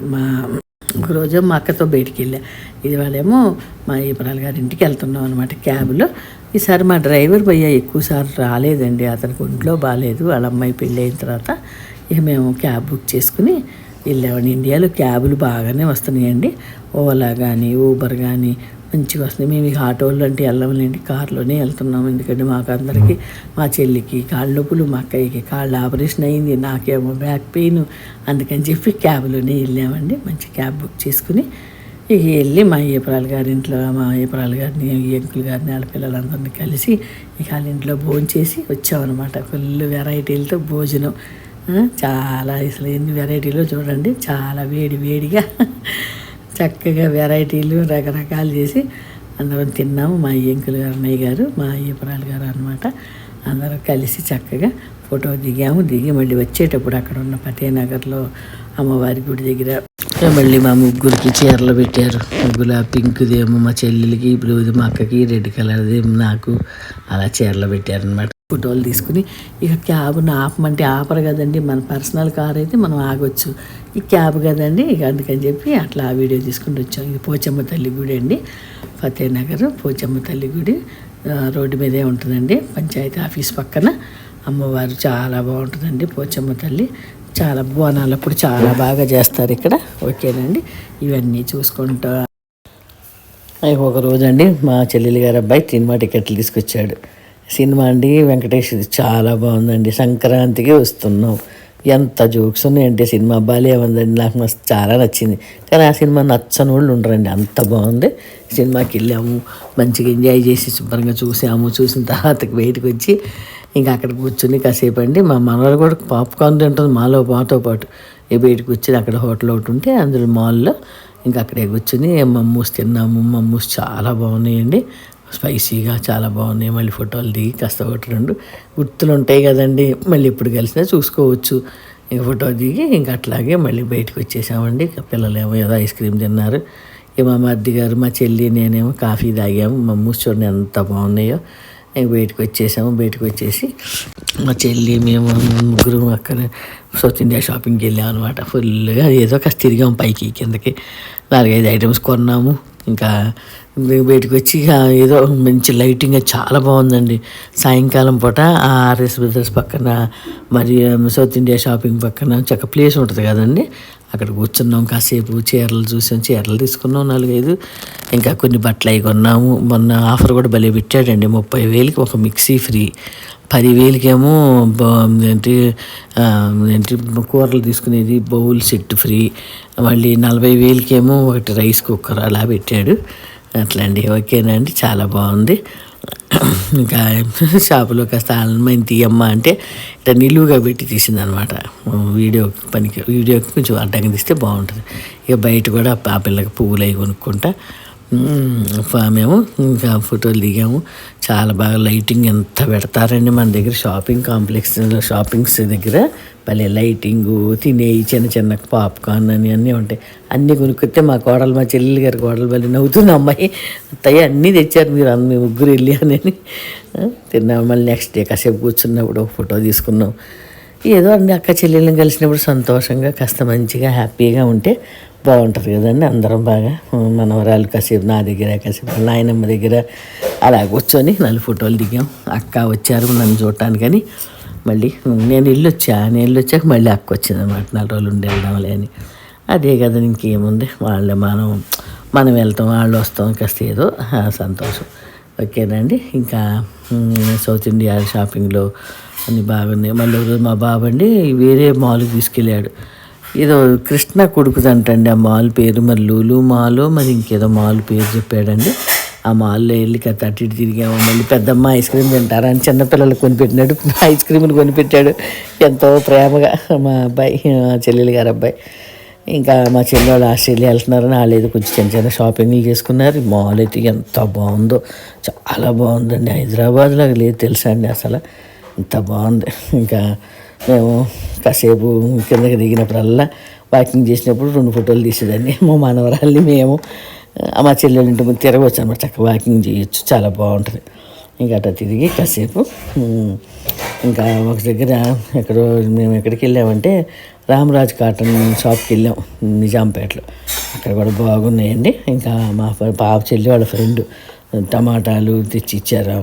ఒకరోజు మా అక్కతో బయటికి వెళ్ళా. ఇది వాళ్ళేమో మా అయ్యపురాలు గారింటికి వెళ్తున్నాం అనమాట క్యాబ్లో. ఈసారి మా డ్రైవర్ భయ్య ఎక్కువసార్లు రాలేదండి. అతనికి ఒంట్లో బాగాలేదు. వాళ్ళ అమ్మాయి పెళ్ళి అయిన తర్వాత ఇక మేము క్యాబ్ బుక్ చేసుకుని వెళ్ళామండి. ఇండియాలో క్యాబులు బాగానే వస్తున్నాయండి. ఓలా కానీ ఊబర్ కానీ మంచిగా వస్తుంది. మేము ఇక ఆటోలు అంటే వెళ్ళలేండి, కారులోనే వెళ్తున్నాం. ఎందుకంటే మాకు అందరికీ మా చెల్లికి కాళ్ళ నొప్పులు, మా అక్కయ్యకి కాళ్ళు ఆపరేషన్ అయింది, నాకేమో బ్యాక్ పెయిన్. అందుకని చెప్పి క్యాబ్లోనే వెళ్ళామండి. మంచి క్యాబ్ బుక్ చేసుకుని ఇక వెళ్ళి మా అయ్యపురాలు గారింట్లో మా అయ్యపురాలు గారిని అంకుల్ గారిని వాళ్ళ పిల్లలందరినీ కలిసి ఇక వాళ్ళ ఇంట్లో భోజనం చేసి వచ్చామన్నమాట. ఫుల్ వెరైటీలతో భోజనం. చాలా అసలు ఎన్ని వెరైటీలు చూడండి. చాలా వేడిగా చక్కగా వెరైటీలు రకరకాలు చేసి అందరం తిన్నాము. మా అంకుల్ గారు అన్నయ్య గారు మా అయ్యపురాలు గారు అనమాట. అందరం కలిసి చక్కగా ఫోటో దిగాము. దిగి మళ్ళీ వచ్చేటప్పుడు అక్కడ ఉన్న ఫతేనగర్లో అమ్మవారి గుడి దగ్గర మళ్ళీ మా ముగ్గురికి చీరలు పెట్టారు. ముగ్గుల పింక్దేమో మా చెల్లెలకి, బ్లూది మా అక్కకి, రెడ్ కలర్ది నాకు, అలా చీరలు పెట్టారనమాట. ఫోటోలు తీసుకుని ఇక క్యాబ్ను ఆపమంటే ఆపరు కదండి. మన పర్సనల్ కార్ అయితే మనం ఆగొచ్చు, ఈ క్యాబ్ కదండి. ఇక అందుకని చెప్పి అట్లా ఆ వీడియో తీసుకుంటూ వచ్చాం. ఇది పోచమ్మ తల్లి గుడి అండి, ఫతేనగర్ పోచమ్మ తల్లి గుడి రోడ్డు మీదే ఉంటుందండి, పంచాయతీ ఆఫీస్ పక్కన. అమ్మవారు చాలా బాగుంటుందండి పోచమ్మ తల్లి. చాలా బోనాలు అప్పుడు చాలా బాగా చేస్తారు ఇక్కడ. ఓకేనండి, ఇవన్నీ చూసుకుంటా ఒక రోజు అండి మా చెల్లెలి గారు అబ్బాయి సినిమా టికెట్లు తీసుకొచ్చాడు. సినిమా అండి వెంకటేష్ది చాలా బాగుందండి. సంక్రాంతికి వస్తున్నాం, ఎంత జోక్స్ ఉన్నాయంటే సినిమా బాలే ఉందండి. నాకు మస్తు చాలా నచ్చింది. కానీ ఆ సినిమా నచ్చని వాళ్ళు ఉండరండి, అంత బాగుంది. సినిమాకి వెళ్ళాము, మంచిగా ఎంజాయ్ చేసి శుభ్రంగా చూసాము. చూసిన తర్వాతకి బయటకు వచ్చి ఇంకా అక్కడ కూర్చుని కాసేపు అండి మా మనవాళ్ళు కూడా పాప్కార్న్ తింటుంది మాతో పాటు. బయటకు వచ్చి అక్కడ హోటల్ ఒకటి ఉంటే అందులో మాల్లో ఇంకా అక్కడే కూర్చుని మమ్మూస్ తిన్నాము. మమ్మూస్ చాలా బాగున్నాయండి, స్పైసీగా చాలా బాగున్నాయి. మళ్ళీ ఫోటోలు దిగి కాస్త ఒకటి రెండు గుర్తులు ఉంటాయి కదండి, మళ్ళీ ఎప్పుడు కలిసినా చూసుకోవచ్చు. ఇంక ఫోటో దిగి ఇంకా అట్లాగే మళ్ళీ బయటకు వచ్చేసామండి. పిల్లలేమో ఏదో ఐస్ క్రీమ్ తిన్నారు. ఇక మా మరిది గారు, మా చెల్లి, నేనేమో కాఫీ తాగాము. మమ్మూస్ చూడండి ఎంత బాగున్నాయో. ఇంక బయటకు వచ్చేసాము. బయటకు వచ్చేసి మా చెల్లి, మేము ముగ్గురు అక్కడ సౌత్ ఇండియా షాపింగ్కి వెళ్ళాము అనమాట. ఫుల్గా ఏదో కాస్త తిరిగాము పైకి కిందకి. 4-5 ఐటమ్స్ కొన్నాము. ఇంకా బయటకు వచ్చి ఏదో మంచి లైటింగ్ చాలా బాగుందండి. సాయంకాలం పూట ఆర్ఎస్ బ్రదర్స్ పక్కన, మరి సౌత్ ఇండియా షాపింగ్ పక్కన చక్క ప్లేస్ ఉంటుంది కదండి, అక్కడ కూర్చున్నాం కాసేపు. చీరలు చూసాం, చీరలు తీసుకున్నాం 4-5. ఇంకా కొన్ని బట్టలు అవి కొన్నాము. మొన్న ఆఫర్ కూడా భలే పెట్టాడండి, 30,000కి ఒక మిక్సీ ఫ్రీ, 10,000కి ఏమో ఏంటి కూరలు తీసుకునేది బౌల్ సెట్ ఫ్రీ, మళ్ళీ 40,000కి ఏమో ఒకటి రైస్ కుక్కర్ అలా పెట్టాడు. అట్లా అండి. ఓకేనండి, చాలా బాగుంది. ఇంకా షాపులో కాస్త అల్మైన్ తీయమ్మ అంటే ఇట్లా నిలువుగా పెట్టి తీసిందనమాట. వీడియోకి కొంచెం అడ్డంగా తీస్తే బాగుంటుంది. ఇక బయట కూడా ఆ పిల్లకి పువ్వులు అవి కొనుక్కుంటా మేము ఇంకా ఫోటోలు దిగాము. చాలా బాగా లైటింగ్ ఎంత పెడతారండి మన దగ్గర షాపింగ్స్ దగ్గర. భలే లైటింగు, తినేవి చిన్న చిన్న పాప్కార్న్ అని అన్నీ ఉంటాయి. అన్నీ కొనుక్కొస్తే మా చెల్లెలు గారి కోడలు భలే నవ్వుతుంది, అమ్మాయి అత్తయ్య అన్నీ తెచ్చారు మీరు మీ ముగ్గురు వెళ్ళి అని తిన్నాము. మళ్ళీ నెక్స్ట్ డే కాసేపు కూర్చున్నప్పుడు ఒక ఫోటో తీసుకున్నాం. ఏదో అన్ని అక్క చెల్లెళ్ళని కలిసినప్పుడు సంతోషంగా కాస్త మంచిగా హ్యాపీగా ఉంటే బాగుంటుంది కదండి. అందరం బాగా మనవరాలు కాసేపు నా దగ్గర, కాసేపు నాయనమ్మ దగ్గర అలా కూర్చొని 4 ఫోటోలు దిగాం. అక్క వచ్చారు నన్ను చూడటానికని. మళ్ళీ నేను వచ్చాక మళ్ళీ అక్క వచ్చింది అనమాట. 4 రోజులు ఉండి వెళ్దాంలే అని. అదే కదా, ఇంకేముంది, వాళ్ళే మనం వెళ్తాం, వాళ్ళు వస్తాం, కాస్త ఏదో సంతోషం. ఓకేనండి. ఇంకా సౌత్ ఇండియా షాపింగ్లో అన్నీ బాగున్నాయి. మళ్ళీ మా బాబు అండి వేరే మాల్కి తీసుకెళ్ళాడు. ఏదో కృష్ణ కొడుకుదంటండి ఆ మాల్ పేరు, మరి లూలు మాలో మరి ఇంకేదో మాల్ పేరు చెప్పాడండి. ఆ మాల్లో వెళ్ళి అటు ఇటు తిరిగాము. మళ్ళీ పెద్దమ్మ ఐస్ క్రీమ్ తింటారా అని చిన్నపిల్లలు కొనిపెట్టినాడు, ఐస్ క్రీములు కొనిపెట్టాడు ఎంతో ప్రేమగా మా అబ్బాయి, చెల్లెలు గారు అబ్బాయి. ఇంకా మా చెల్లెళ్ళు ఆస్ట్రేలియా వెళ్తున్నారని వాళ్ళు ఏదో కొంచెం చిన్న షాపింగ్లు చేసుకున్నారు. మాల్ అయితే ఎంత బాగుందో, చాలా బాగుందండి. హైదరాబాద్లో లేదు తెలుసా అండి, అసలు ఇంత బాగుంది. ఇంకా మేము కాసేపు కిందకి దిగినప్పుడల్లా వాకింగ్ చేసినప్పుడు 2 ఫోటోలు తీసేదాన్ని. మా మనవరాల్ని మేము మా చెల్లెలు ఇంటి ముందు తిరగవచ్చు అనమాట, చక్కగా వాకింగ్ చేయొచ్చు, చాలా బాగుంటుంది. ఇంకా అట్లా తిరిగి కాసేపు ఇంకా ఒక దగ్గర మేము ఎక్కడికి వెళ్ళామంటే రామరాజ్ కాటన్ షాప్కి వెళ్ళాం నిజాంపేటలో. అక్కడ కూడా బాగున్నాయండి. ఇంకా మా పాప చెల్లి వాళ్ళ ఫ్రెండ్ టమాటాలు తెచ్చి ఇచ్చారు.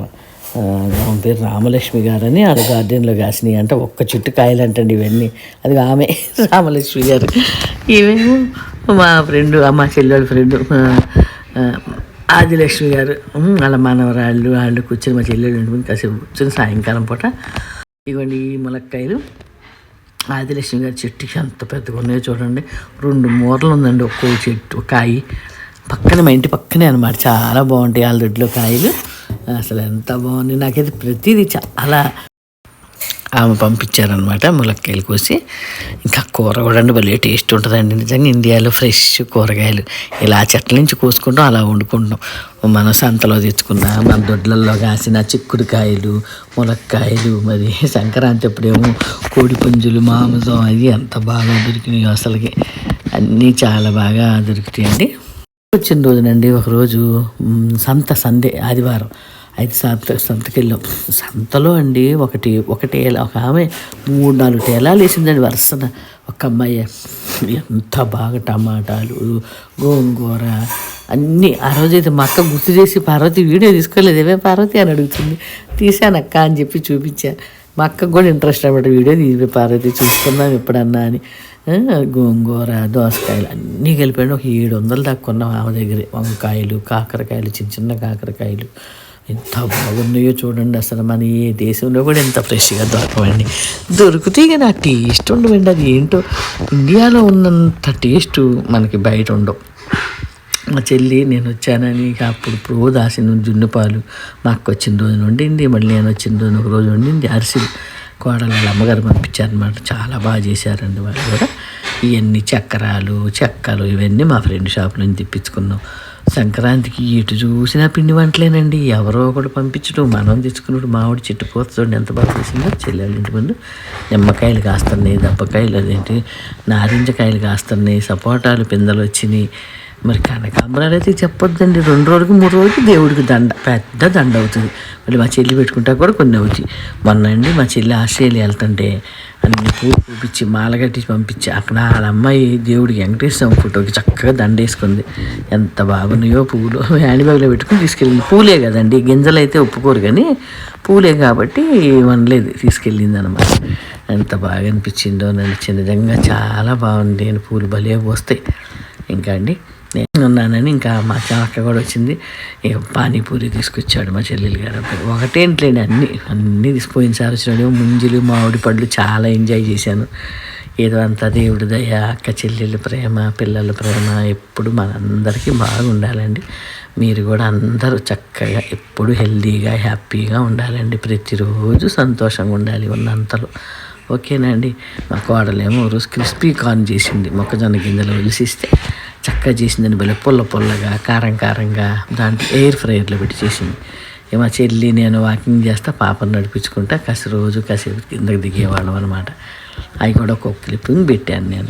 ఆమె పేరు రామలక్ష్మి గారని, ఆడ గార్డెన్లో కాసినాయి అంటే ఒక్క చుట్టు కాయలు అంటండి ఇవన్నీ. అది ఆమె రామలక్ష్మి గారు. ఇవేమో మా ఫ్రెండ్, మా చెల్లెళ్ళ ఫ్రెండ్ ఆదిలక్ష్మి గారు, వాళ్ళ మనవరాళ్ళు కూర్చొని మా చెల్లెళ్ళు కాసేపు కూర్చొని సాయంకాలం పూట ఇవ్వండి ఈ ములక్కాయలు. ఆదిలక్ష్మి గారి చెట్టుకి అంత పెద్దగా ఉన్నాయో చూడండి, 2 మూరలు ఉందండి ఒక్కో చెట్టు కాయి. పక్కనే మా ఇంటి పక్కనే అనమాట, చాలా బాగుంటాయి వాళ్ళ దొడ్లో కాయలు. అసలు ఎంత బాగుంది, నాకైతే ప్రతిదీ చాలా ఆమె పంపించారనమాట ములక్కాయలు కోసి. ఇంకా కూర కూడా అండి భలే టేస్ట్ ఉంటుందండి నిజంగా. ఇండియాలో ఫ్రెష్ కూరగాయలు ఇలా చెట్ల నుంచి కోసుకుంటాం, అలా వండుకుంటాం. మనం సంతలో తెచ్చుకున్న మన దొడ్లలో కాసిన చిక్కుడుకాయలు, ములక్కాయలు, మరి సంక్రాంతి అప్పుడేమో కోడి పుంజులు, మాంసం, అది ఎంత బాగా దొరికినాయి అసలుకి. అన్నీ చాలా బాగా దొరుకుతాయండి. వచ్చిన రోజునండి ఒకరోజు సండే ఆదివారం అయితే సంతకి వెళ్ళాం. సంతలో అండి ఒక ఆమె 3-4 టేలాలు వేసిందండి వరుసన. ఒక అమ్మాయి ఎంత బాగా టమాటాలు, గోంగూర అన్నీ. ఆ రోజైతే మా అక్క గుర్తు చేసి, పార్వతి వీడియో తీసుకోలేదు ఏమే పార్వతి అని అడుగుతుంది. తీసానక్క అని చెప్పి చూపించా. మా అక్కకు కూడా ఇంట్రెస్ట్ అన్నమాట, వీడియో తీసి పార్వతి చూసుకుందాం ఎప్పుడన్నా అని. గోంగూర, దోసకాయలు అన్నీ కలిపాడు. ఒక 700 దాకా కొన్నాం ఆమె దగ్గర. వంకాయలు, కాకరకాయలు, చిన్న కాకరకాయలు ఎంత బాగున్నాయో చూడండి. అసలు మన ఏ దేశంలో కూడా ఎంత ఫ్రెష్గా దొరకవండి. దొరికితే ఇక నా టేస్ట్ ఉండవండి. అది ఏంటో ఇండియాలో ఉన్నంత టేస్ట్ మనకి బయట ఉండవు. మా చెల్లి నేను వచ్చానని ఇక అప్పుడు దాసిన జున్నుపాలు మా అక్క వచ్చిన రోజు వండింది. మళ్ళీ నేను వచ్చిన రోజు ఒక రోజు వండింది. అరిసెలు కోడలు వాళ్ళ అమ్మగారు పంపించారనమాట. చాలా బాగా చేశారండి వాళ్ళు కూడా. ఇవన్నీ చెక్కలు ఇవన్నీ మా ఫ్రెండ్ షాప్ నుంచి తెప్పించుకున్నాం. సంక్రాంతికి ఎటు చూసినా పిండి వంటలేనండి. ఎవరో ఒకటి పంపించడం, మనం తెచ్చుకున్నాడు. మామిడి చెట్టు చూడండి ఎంత బాగా చేసిందో. చెల్లెళ్ళ ఇంటి ముందు నిమ్మకాయలు కాస్తున్నాయి, దెబ్బకాయలు అదేంటి నారింజకాయలు కాస్తున్నాయి, సపోటాలు పిందలు వచ్చినాయి. మరి కనకాంబరాలు అయితే చెప్పొద్దండి. 2 రోజులకు 3 రోజులకి దేవుడికి పెద్ద దండ అవుతుంది. మళ్ళీ మా చెల్లి పెట్టుకుంటా కూడా కొన్ని అవుతాయి. మొన్న అండి మా చెల్లి ఆస్ట్రేలియా వెళ్తుంటే అన్ని పూలు చూపించి మాల కట్టి పంపించి అక్కడ వాళ్ళ అమ్మాయి దేవుడికి వెంకటేశ్వర ఫోటోకి చక్కగా దండ వేసుకుంది. ఎంత బాగున్నాయో పువ్వులు. హ్యాండ్ బ్యాగ్లో పెట్టుకుని తీసుకెళ్ళింది. పూలే కదండి, గింజలు అయితే ఒప్పుకోరు, కానీ పూలే కాబట్టి వనలేదు, తీసుకెళ్ళింది అనమాట. ఎంత బాగా అనిపించిందో నన్ను. నిజంగా చాలా బాగుంది. పూలు భలే పోస్తాయి. ఇంకా అండి నేను ఉన్నానని ఇంకా మా అక్క కూడా వచ్చింది. ఇక పానీపూరి తీసుకొచ్చాడు మా చెల్లెలు గారు. ఒకటేంట్లేండి, అన్నీ తీసుకుపోయిన సార్ వచ్చినాడు. ముంజులు, మామిడి పళ్ళు చాలా ఎంజాయ్ చేశాను. ఏదో అంతా దేవుడి దయ, అక్క చెల్లెళ్ళ ప్రేమ, పిల్లల ప్రేమ ఎప్పుడు మనందరికీ బాగుండాలండి. మీరు కూడా అందరూ చక్కగా ఎప్పుడు హెల్తీగా హ్యాపీగా ఉండాలండి. ప్రతిరోజు సంతోషంగా ఉండాలి ఉన్నంతలో. ఓకేనండి. మా కోడలేమో రోజు క్రిస్పీ కార్న్ చేసింది. మొక్కజొన్న గింజలు ఒలిసిస్తే చక్కగా చేసిందని భలే పుల్లగా కారంగా దాంట్లో ఎయిర్ ఫ్రైయర్లో పెట్టి చేసింది. మా చెల్లి నేను వాకింగ్ చేస్తా, పాపను నడిపించుకుంటా రోజు కాసేపు కిందకి దిగేవాళ్ళం అనమాట. అవి కూడా ఒక్కొక్క క్లిప్పింగ్ పెట్టాను నేను.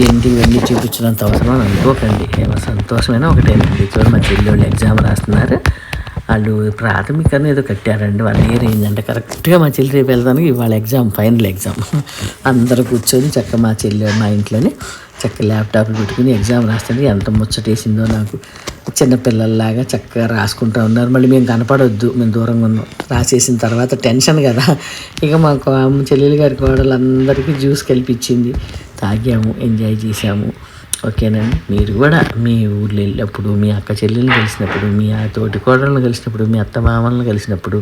ఇవన్నీ చూపించినంత అవసరం అనుకోకండి. ఏమో సంతోషమైనా ఒకటేనండి. చూడండి మా చెల్లి వాళ్ళు ఎగ్జామ్ రాస్తున్నారు. వాళ్ళు ప్రాథమికంగా ఏదో కట్టారండి. 1 ఇయర్ అయిందంటే కరెక్ట్గా మా చెల్లి రేపు వెళ్తానికి ఇవాళ ఎగ్జామ్, ఫైనల్ ఎగ్జామ్. అందరూ కూర్చొని చక్కగా మా చెల్లి మా ఇంట్లోనే చక్కగా ల్యాప్టాప్లు పెట్టుకుని ఎగ్జామ్ రాస్తుంది. ఎంత ముచ్చటేసిందో నాకు. చిన్నపిల్లల్లాగా చక్కగా రాసుకుంటూ ఉన్నారు. మళ్ళీ మేము కనపడొద్దు, మేము దూరంగా ఉన్నాం. రాసేసిన తర్వాత టెన్షన్ కదా. ఇక మా చెల్లెలు గారి కోడలందరికీ జ్యూస్ కలిపించింది, తాగాము, ఎంజాయ్ చేసాము. ఓకేనండి. మీరు కూడా మీ ఊర్లో వెళ్ళినప్పుడు, మీ అక్క చెల్లెల్ని కలిసినప్పుడు, మీ తోటి కోడళ్ళని కలిసినప్పుడు, మీ అత్త మామలను కలిసినప్పుడు,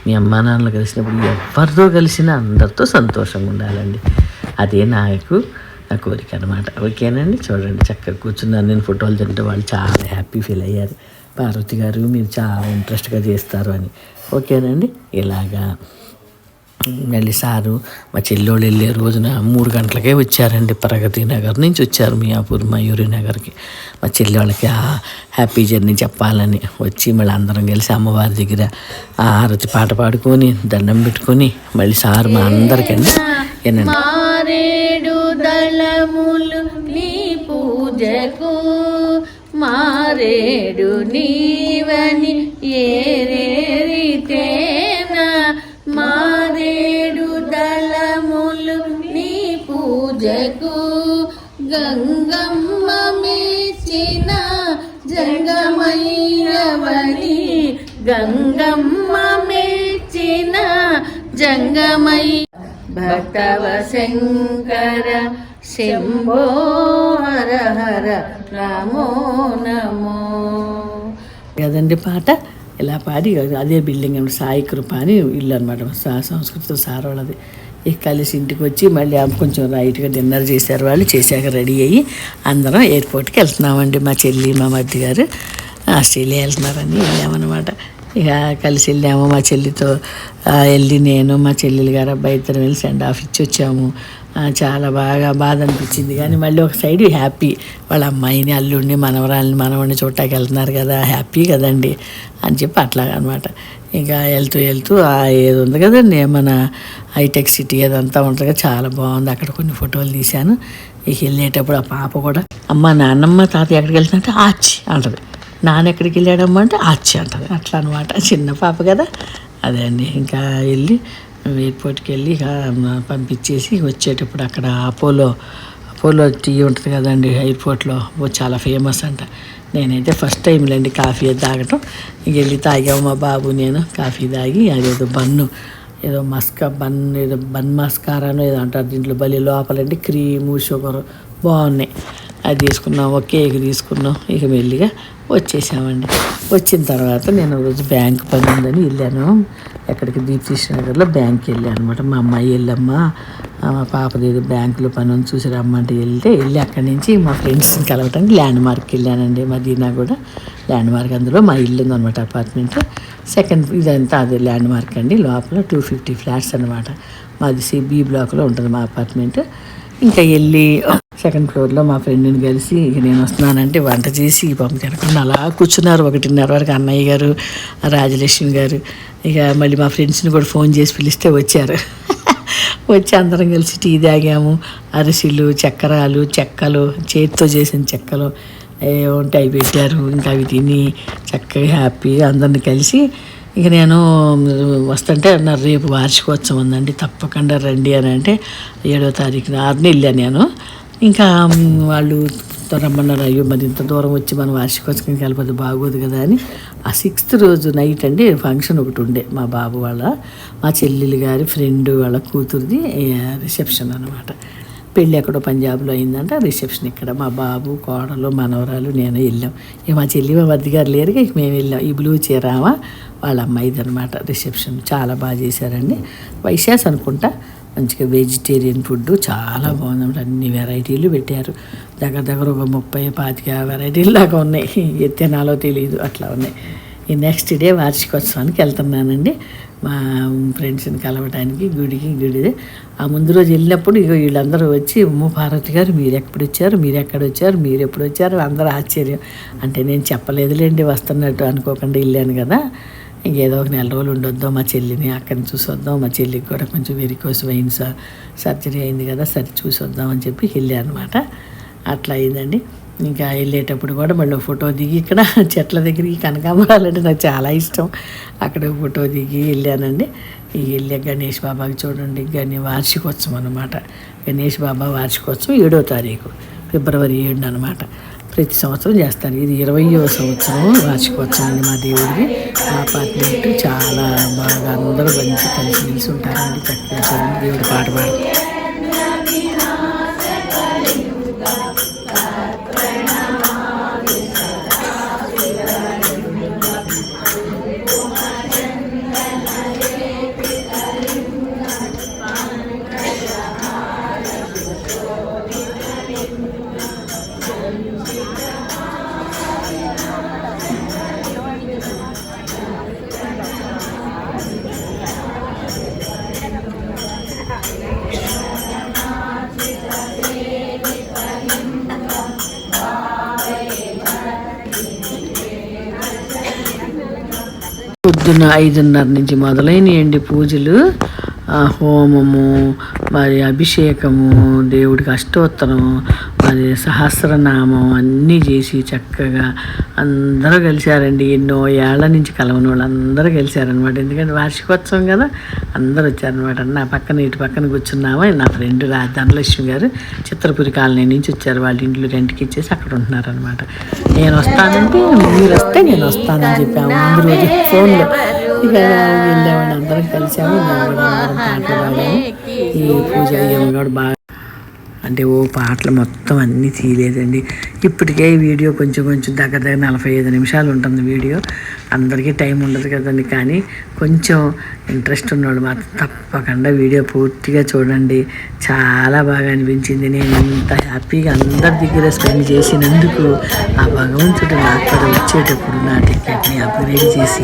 మీ అమ్మా నాన్నలు కలిసినప్పుడు, ఎవరితో కలిసినా అందరితో సంతోషంగా ఉండాలండి. అదే నా కోరిక అనమాట. ఓకేనండి. చూడండి చక్కగా కూర్చున్నాను నేను. ఫోటోలు తింటే వాళ్ళు చాలా హ్యాపీ ఫీల్ అయ్యారు. పార్వతి గారు మీరు చాలా ఇంట్రెస్ట్గా చేస్తారు అని. ఓకేనండి. ఇలాగా మళ్ళీ సారు మా చెల్లోళ్ళు వెళ్ళే రోజున 3 గంటలకే వచ్చారండి. ప్రగతి నగర్ నుంచి వచ్చారు మియాపూర్ మయూరి నగర్కి. మా చెల్లి వాళ్ళకి హ్యాపీ జర్నీ చెప్పాలని వచ్చి మళ్ళీ అందరం కలిసి అమ్మవారి దగ్గర ఆరతి పాట పాడుకొని దండం పెట్టుకొని మళ్ళీ సారు మా అందరికండి ఏనండి మారేడు దళములు నీ పూజకు మారేడు నీవని ఏరేరితేనా మారేడు దళములు నీ పూజకు గంగమ్మ మెచ్చిన జంగమయ్యవని గంగమ్మ మెచ్చిన జంగమయ్య భక్తవ శంకర శంభో హర హర నమో నమో. కదండి పాట ఇలా పాడి అదే బిల్డింగ్ అనమాట. సాయి కృప అని ఇల్లు అనమాట. సంస్కృతితో సార్ వాళ్ళది. ఇక కలిసి ఇంటికి వచ్చి మళ్ళీ కొంచెం రైట్గా డిన్నర్ చేశారు వాళ్ళు. చేశాక రెడీ అయ్యి అందరం ఎయిర్పోర్ట్కి వెళ్తున్నామండి. మా చెల్లి మా మధ్య గారు ఆస్ట్రేలియా వెళ్తున్నారని వెళ్ళామన్నమాట. ఇక కలిసి వెళ్ళాము. మా చెల్లితో వెళ్ళి నేను మా చెల్లెలు గారు అబ్బాయి ఇద్దరు వెళ్ళి సెండ్ ఆఫ్ ఇచ్చి వచ్చాము. చాలా బాగా బాధ అనిపించింది. కానీ మళ్ళీ ఒక సైడ్ హ్యాపీ, వాళ్ళ అమ్మాయిని అల్లుడిని మనవడిని చూడటానికి వెళ్తున్నారు కదా, హ్యాపీ కదండి అని చెప్పి అట్లాగ అనమాట. ఇంకా వెళ్తూ ఏది ఉంది కదండి మన హైటెక్ సిటీ అదంతా ఉంటుంది కదా, చాలా బాగుంది. అక్కడ కొన్ని ఫోటోలు తీశాను. ఇక వెళ్ళేటప్పుడు ఆ పాప కూడా అమ్మ నాన్నమ్మ తాత ఎక్కడికి వెళ్తుందంటే ఆచి అంటది, నాన్న ఎక్కడికి వెళ్ళాడమ్మ అంటే ఆచి అంటది. అట్లా అనమాట, చిన్న పాప కదా. అదే అండి, ఇంకా వెళ్ళి ఎయిర్పోర్ట్కి వెళ్ళి పంపించేసి వచ్చేటప్పుడు అక్కడ అపోలో టీ ఉంటుంది కదండి ఎయిర్పోర్ట్లో, చాలా ఫేమస్ అంట. నేనైతే ఫస్ట్ టైంలేండి కాఫీ తాగటం. ఇంక వెళ్ళి తాగాము మా బాబు నేను కాఫీ తాగి, అదేదో ఏదో బన్ మస్కారానో ఏదో అంటారు, దీంట్లో బలి లోపలండి క్రీము షుగరు బాగున్నాయి. అది తీసుకున్నాం, ఒక కేక్ తీసుకున్నాం. ఇక మెల్లిగా వచ్చేసామండి. వచ్చిన తర్వాత నేను రోజు బ్యాంక్ పని ఉందని వెళ్ళాను. ఎక్కడికి దీప్తిశ్రీ నగర్లో బ్యాంక్కి వెళ్ళాను అనమాట. మా అమ్మాయి వెళ్ళమ్మా మా పాపది ఏదో బ్యాంకులో పని ఉంది చూసి రమ్మంటే వెళ్ళి అక్కడి నుంచి మా ఫ్రెండ్స్ని కలవటానికి ల్యాండ్ మార్క్కి వెళ్ళానండి. మదీనా కూడా ల్యాండ్ మార్క్, అందులో మా ఇల్లు ఉందన్నమాట, అపార్ట్మెంట్ సెకండ్. ఇదంతా అదే ల్యాండ్ మార్క్ అండి. లోపల 250 ఫ్లాట్స్ అనమాట. మాది బి బ్లాక్లో ఉంటుంది మా అపార్ట్మెంట్. ఇంకా వెళ్ళి సెకండ్ ఫ్లోర్లో మా ఫ్రెండ్ని కలిసి ఇక నేను వస్తున్నానంటే వంట చేసి పంపించకుండా అలా కూర్చున్నారు 1:30 వరకు. అన్నయ్య గారు, రాజలక్ష్మి గారు, ఇక మళ్ళీ మా ఫ్రెండ్స్ని కూడా ఫోన్ చేసి పిలిస్తే వచ్చారు. వచ్చి అందరం కలిసి టీ తాగాము. అరిసెలు, చక్కెరలు, చెక్కలు, చేతితో చేసిన చెక్కలు ఉంటాయి పెట్టారు. ఇంకా అవి తిని చక్కగా హ్యాపీగా అందరిని కలిసి ఇక నేను వస్తుంటే అన్నారు రేపు వార్షికోత్సవం ఉందండి తప్పకుండా రండి అని అంటే 7వ తారీఖున 6ని వెళ్ళాను నేను. ఇంకా వాళ్ళు రమ్మన్నారు, అయ్యో మరి ఇంత దూరం వచ్చి మనం వార్షికోత్సవానికి వెళ్ళిపోతే బాగోదు కదా అని. ఆ 6th రోజు నైట్ అండి ఫంక్షన్ ఒకటి ఉండే మా బాబు మా చెల్లెలు గారి ఫ్రెండ్ వాళ్ళ కూతురిది రిసెప్షన్ అనమాట. పెళ్ళి ఎక్కడో పంజాబ్లో అయిందంట, రిసెప్షన్ ఇక్కడ. మా బాబు, కోడలు, మనవరాలు, నేను వెళ్ళాం. ఇక మా చెల్లి మా వద్ద గారు లేరుగా, ఇక మేము వెళ్ళాం. ఈ బ్లూ చీరామ వాళ్ళ అమ్మాయిది అనమాట రిసెప్షన్. చాలా బాగా చేశారండి. వైశాస్ అనుకుంటా. మంచిగా వెజిటేరియన్ ఫుడ్ చాలా బాగుందన్నమాట. అన్ని వెరైటీలు పెట్టారు. దగ్గర ఒక 30-25 వెరైటీలు దాకా ఉన్నాయి. ఎత్తేనాలో తెలియదు, అట్లా ఉన్నాయి. ఈ నెక్స్ట్ డే వార్షికోత్సవానికి వెళ్తున్నానండి మా ఫ్రెండ్స్ని కలవటానికి గుడిది. ఆ ముందు రోజు వెళ్ళినప్పుడు ఇక వీళ్ళందరూ వచ్చి పార్వతి గారు మీరు ఎప్పుడు వచ్చారు, మీరు ఎప్పుడు వచ్చారు అందరూ ఆశ్చర్యం. అంటే నేను చెప్పలేదులేండి వస్తున్నట్టు అనుకోకుండా వెళ్ళాను కదా. ఇంకేదో ఒక 4 రోజులు ఉండొద్దాం, మా చెల్లిని అక్కడిని చూసొద్దాం. మా చెల్లికి కూడా కొంచెం వెరికోస్ వెయిన్స్ సర్జరీ అయింది కదా, సరి చూసొద్దాం అని చెప్పి వెళ్ళాను అనమాట. అట్లా అయిందండి. ఇంకా వెళ్ళేటప్పుడు కూడా మళ్ళీ ఫోటో దిగి ఇక్కడ చెట్ల దగ్గరికి, కనకాంబరాలంటే నాకు చాలా ఇష్టం, అక్కడ ఫోటో దిగి వెళ్ళానండి. వెళ్ళి గణేష్ బాబాకి చూడండి, వార్షికోత్సవం అనమాట. గణేష్ బాబా వార్షికోత్సవం 7వ తారీఖు ఫిబ్రవరి 7 అనమాట. ప్రతి సంవత్సరం చేస్తారు. ఇది 20వ సంవత్సరం వార్షికోత్సవం అండి మా దేవుడికి. మా అపార్ట్మెంట్ చాలా బాగా అందరూ మంచి కలిసి ఉంటారండి. చక్కగా చూడండి దేవుడి పాట పాడుతారు. పొద్దున్న 5:30 నుంచి మొదలైనయండి పూజలు. హోమము, మరి అభిషేకము, దేవుడికి అష్టోత్తరం, మరి సహస్రనామం అన్నీ చేసి చక్కగా అందరూ కలిశారండి. ఎన్నో ఏళ్ల నుంచి కలవని వాళ్ళు అందరూ కలిశారనమాట. ఎందుకంటే వార్షికోత్సవం కదా, అందరూ వచ్చారనమాట. నా పక్కన ఇటు పక్కన కూర్చున్నామా నా ఫ్రెండ్ ధనలక్ష్మి గారు చిత్రపురి కాలనీ నుంచి వచ్చారు. వాళ్ళ ఇంట్లో రెంట్కి ఇచ్చేసి అక్కడ ఉంటున్నారనమాట. నేను వస్తానంటే మీరు వస్తే నేను వస్తానని చెప్పాము ముందు రోజు ఫోన్లో. ఇక వెళ్ళామని అందరం కలిసాము. పాటలు పాడాము. ఈ పూజ అయ్యాము కూడా బాగా, అంటే పాటలు మొత్తం అన్నీ తీయలేదండి. ఇప్పటికే ఈ వీడియో కొంచెం దగ్గర 45 నిమిషాలు ఉంటుంది వీడియో. అందరికీ టైం ఉండదు కదండి, కానీ కొంచెం ఇంట్రెస్ట్ ఉన్నవాళ్ళు మాత్రం తప్పకుండా వీడియో పూర్తిగా చూడండి. చాలా బాగా అనిపించింది. నేను ఇంత హ్యాపీగా అందరి దగ్గర స్పెండ్ చేసినందుకు ఆ భగవంతుడు నాకు కూడా వచ్చేటప్పుడు నా టికెట్ని అప్గ్రేడ్ చేసి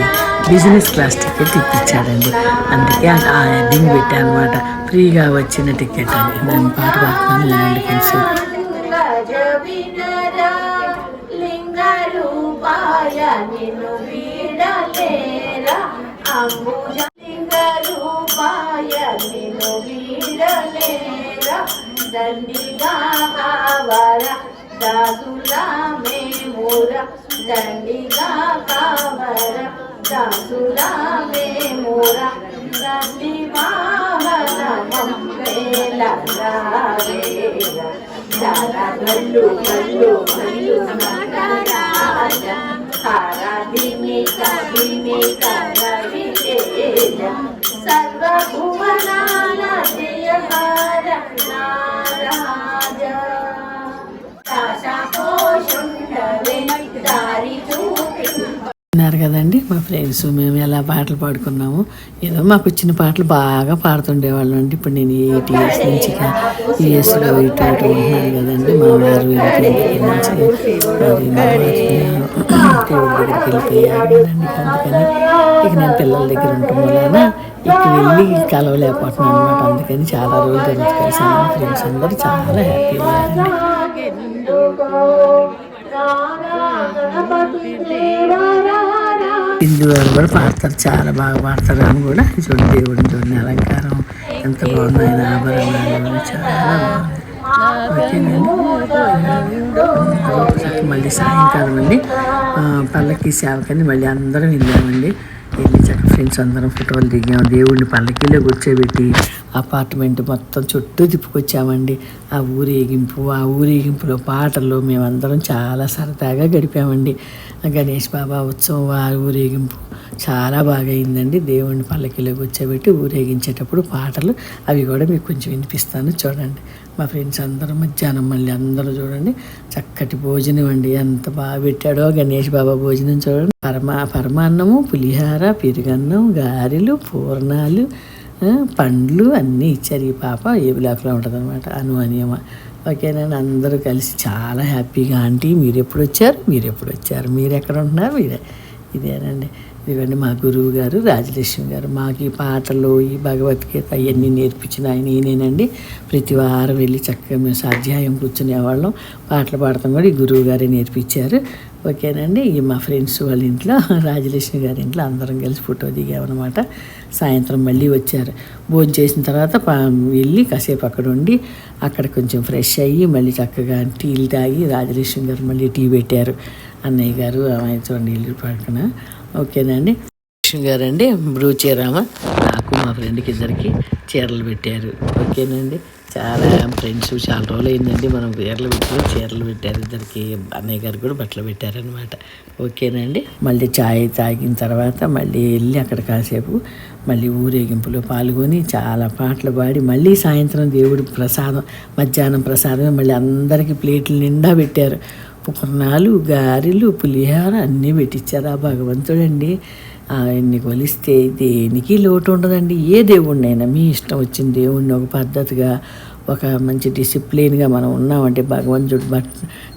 బిజినెస్ క్లాస్ టికెట్ ఇప్పించాడండి. అందుకే ఆ హెడ్డింగ్ పెట్టాను అనమాట, ఫ్రీగా వచ్చిన టికెట్ అని. నేను పాట పాడుతున్నాను, వినండి కొంచెం. లింగరూపాయ నిన్ను వీడలేరా అంబుజ లింగరూపాయ నిన్ను వీడలేరా దండిగా కావర దాసులా మేముర దండిగా కావర దాసులా మేముర దండి వాహన మమ్మేల రావేరా చాలా గల్లు గల్లు గల్లు నటరాజ హారాదిని కవిని కరవితేజ సర్వభువనాల జయహార నారాజ దాశకోశుండవే దారి చూపి. విన్నారు కదండి మా ఫ్రెండ్స్ మేము ఎలా పాటలు పాడుకున్నాము. ఏదో మాకు వచ్చిన పాటలు బాగా పాడుతుండేవాళ్ళం అండి. ఇప్పుడు నేను 8 years నుంచి యూఎస్లో ఇటు ఉంటున్నాను కదండి. మా వారు ఇంటి నుంచి మరి మా వారు దేవుడి దగ్గరికి వెళ్ళిపోయారు కదండి. అందుకని ఇక నేను పిల్లల దగ్గర ఉండటం వలన ఇక వెళ్ళి కలవలేకపోతున్నాను అనమాట. అందుకని చాలా రోజుల తర్వాత కలిసాను. మా ఫ్రెండ్స్ అందరూ చాలా హ్యాపీగా హిందూ గారు కూడా పాడతారు, చాలా బాగా పాడతారు. అని కూడా చూడండి, దేవుడిని చూడండి, అలంకారం ఎంత బాగుంది, ఆయన ఆభరణాలు చాలా బాగుంది. ఓకేనండి. మళ్ళీ సాయంకాలం అండి పల్లకి సేవకని మళ్ళీ అందరం వెళ్ళామండి. వెళ్ళి చక్కగా ఫ్రెండ్స్ అందరం ఫోటోలు దిగాం. దేవుడిని పల్లకీలో కూర్చోబెట్టి అపార్ట్మెంట్ మొత్తం చుట్టూ తిప్పుకొచ్చామండి. ఆ ఊరేగింపులో పాటలు మేమందరం చాలా సరదాగా గడిపామండి. గణేష్ బాబా ఉత్సవం ఆ ఊరేగింపు చాలా బాగా అయిందండి. దేవుడిని పల్లకీలో కూర్చోబెట్టి ఊరేగించేటప్పుడు పాటలు అవి కూడా మీకు కొంచెం వినిపిస్తాను, చూడండి. మా ఫ్రెండ్స్ అందరం మధ్యాహ్నం మళ్ళీ అందరూ చూడండి చక్కటి భోజనం అండి. ఎంత బాగా పెట్టాడో గణేష్ బాబా భోజనం చూడండి. పరమాన్నము, పులిహార, పెరుగన్నం, గారెలు, పూర్ణాలు, పండ్లు అన్నీ ఇచ్చారు. ఈ పాప ఏ బ్లాక్లో ఉంటుంది అనమాట, అనుమనియమ. ఓకేనండి. అందరూ కలిసి చాలా హ్యాపీగా, ఆంటీ మీరు ఎప్పుడు వచ్చారు, మీరు ఎక్కడ ఉంటున్నారు, ఇదేనండి. ఇదిగోండి మా గురువు గారు రాజలక్ష్మి గారు. మాకు ఈ పాటలు, ఈ భగవద్గీత అవన్నీ నేర్పించిన ఆయన ఈయనేనండి. ప్రతి వారం వెళ్ళి చక్కగా మేము స్వాధ్యాయం కూర్చునేవాళ్ళం. పాటలు పాడతాం కూడా ఈ గురువు గారే నేర్పించారు. ఓకేనండి. ఈ మా ఫ్రెండ్స్ వాళ్ళ ఇంట్లో, రాజలక్ష్మి గారి ఇంట్లో అందరం కలిసి ఫోటో దిగామన్నమాట. సాయంత్రం మళ్ళీ వచ్చారు. భోజనం చేసిన తర్వాత వెళ్ళి కాసేపు అక్కడ ఉండి అక్కడ కొంచెం ఫ్రెష్ అయ్యి మళ్ళీ చక్కగా టీలు తాగి రాజలక్ష్మి గారు మళ్ళీ టీ పెట్టారు. అన్నయ్య గారు అమ్మాయి చూడండి ఇల్లు పడుకున్న. ఓకేనండి. లక్ష్మి గారండి బ్రూ చీరామ నాకు మా ఫ్రెండ్కి ఇద్దరికి చీరలు పెట్టారు. ఓకేనండి. చాలా ఫ్రెండ్స్ చాలా రోజులు అయిందండి మనం చీరలు పెట్టారు ఇద్దరికి. అన్నయ్య గారు కూడా బట్టలు పెట్టారనమాట. ఓకేనండి. మళ్ళీ చాయ్ తాగిన తర్వాత మళ్ళీ వెళ్ళి అక్కడ కాసేపు మళ్ళీ ఊరేగింపులో పాల్గొని చాలా పాటలు పాడి మళ్ళీ సాయంత్రం దేవుడి ప్రసాదం, మధ్యాహ్నం ప్రసాదం మళ్ళీ అందరికీ ప్లేట్లు నిండా పెట్టారు. పూర్ణాలు, గారెలు, పులిహార అన్నీ పెట్టించారు. ఆ భగవంతుడండి ఆయన్ని కొలిస్తే దేనికి లోటు ఉండదండి. ఏ దేవుడినైనా మీ ఇష్టం వచ్చిన దేవుడిని ఒక పద్ధతిగా, ఒక మంచి డిసిప్లిన్గా మనం ఉన్నామంటే భగవంతుడు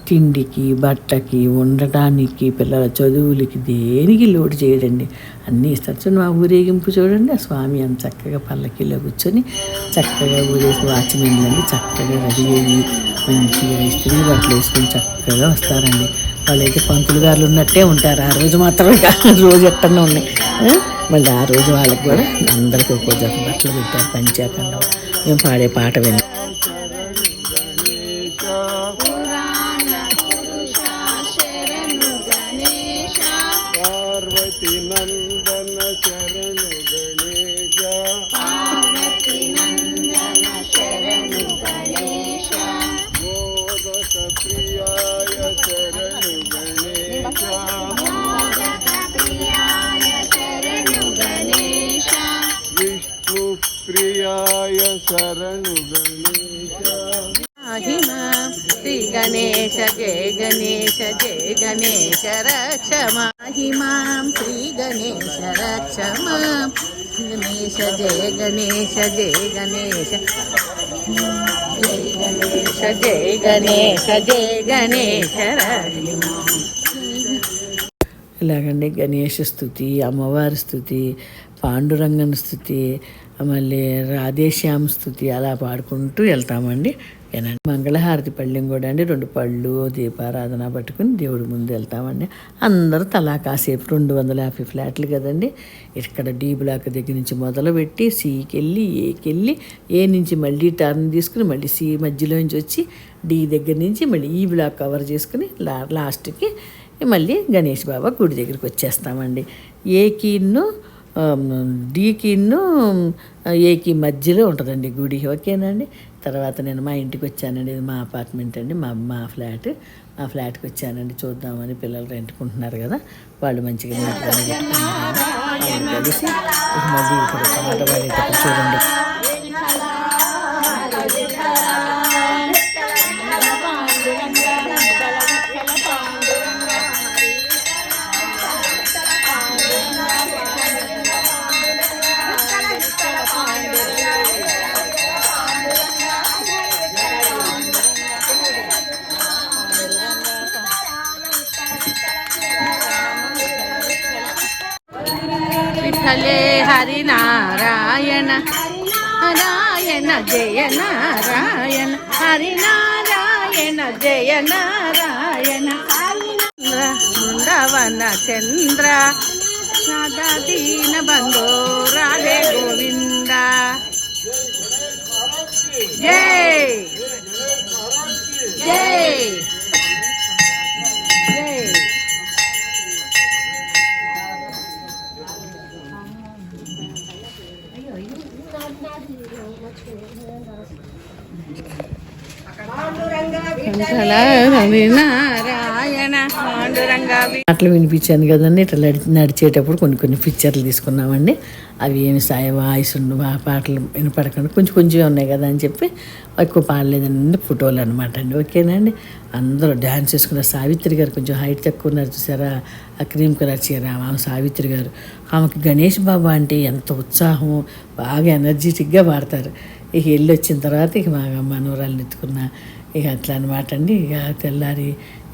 తిండికి, బట్టకి, ఉండటానికి, పిల్లల చదువులకి దేనికి లోటు చేయడండి. అన్నీ ఇస్తారు. చూడండి మా ఊరేగింపు చూడండి. ఆ స్వామి అంత చక్కగా పల్లకీలో కూర్చొని చక్కగా ఊరేసి వాచ్మెన్లండి చక్కగా రెడీ అయ్యి మంచిగా ఇస్త్రీ బట్టలు వేసుకొని చక్కగా వస్తారండి. వాళ్ళైతే పంతులు గారులు ఉన్నట్టే ఉంటారు. ఆ రోజు మాత్రమే రోజు ఎట్టనే ఉన్నాయి. మళ్ళీ ఆ రోజు వాళ్ళకి కూడా అందరికీ ఒక్కో జత బట్టలు పెట్టారు. పంచాఖండం మేము పాడే పాట విన్నాం. ప్రియాయ శరణు గణేశ. గణేశ జయ గణేశ జయ గణేశ రక్ష మాహిమాం శ్రీ గణేశ రక్ష మాం గణేశ జయ గణేశ జయ గణేశ జయ గణేశ జయ గణేశ జయ గణేశ రక్ష ఇలాగండి గణేష స్తుతి, అమ్మవారి స్తుతి, పాండురంగన్ స్తుతి, మళ్ళీ రాధేశ్యామ్ స్థుతి అలా పాడుకుంటూ వెళ్తామండి. ఏనండి మంగళహారతి పళ్ళెం కూడా అండి 2 పళ్ళు దీపారాధన పట్టుకుని దేవుడి ముందు వెళ్తామండి. అందరూ తలా కాసేపు 250 ఫ్లాట్లు కదండి. ఇక్కడ డి బ్లాక్ దగ్గర నుంచి మొదలుపెట్టి సికి వెళ్ళి ఏకి వెళ్ళి ఏ నుంచి మళ్ళీ టర్న్ తీసుకుని మళ్ళీ సి మధ్యలో నుంచి వచ్చి డి దగ్గర నుంచి మళ్ళీ ఈ బ్లాక్ కవర్ చేసుకుని లాస్ట్కి మళ్ళీ గణేష్ బాబా గుడి దగ్గరికి వచ్చేస్తామండి. ఏకిన్ను డీకిన్ను ఏకి మధ్యలో ఉంటుందండి గుడి. ఓకేనండి. తర్వాత నేను మా ఇంటికి వచ్చానండి. ఇది మా అపార్ట్మెంట్ అండి, మా ఫ్లాట్. మా ఫ్లాట్కి వచ్చానండి చూద్దామని. పిల్లలు రెంట్కుంటున్నారు కదా, వాళ్ళు మంచిగా కలిసి మళ్ళీ ఇప్పుడు పాట పాడేటప్పుడు చూడండి. విఠలే హరి నారాయణ నారాయణ జయ నారాయణ హరి నారాయణ జయ నారాయణ బృందావన చంద్ర సదా దీన బంధో రాధే గోవింద జై జై జై. పాటలు వినిపించాను కదండి. ఇట్లా నడిచేటప్పుడు కొన్ని పిక్చర్లు తీసుకున్నామండి. అవి ఏమి వాయిస్ ఆ పాటలు వినపడకుండా కొంచెం ఉన్నాయి కదా అని చెప్పి ఎక్కువ పాడలేదండి. ఫోటోలు అనమాట అండి. ఓకేనండి. అందరూ డ్యాన్స్ చేసుకున్న సావిత్రి గారు కొంచెం హైట్ తక్కువ ఉన్నారు చూసారా, ఆ క్రీమ్ కలర్ చీర ఆమె సావిత్రి గారు. ఆమెకి గణేష్ బాబా అంటే ఎంత ఉత్సాహం, బాగా ఎనర్జెటిక్గా పాడతారు. ఇక వెళ్ళి వచ్చిన తర్వాత ఇక మా మనవరాలను ఎత్తుకున్న ఇక అట్లా అనమాట అండి. ఇక తెల్లారి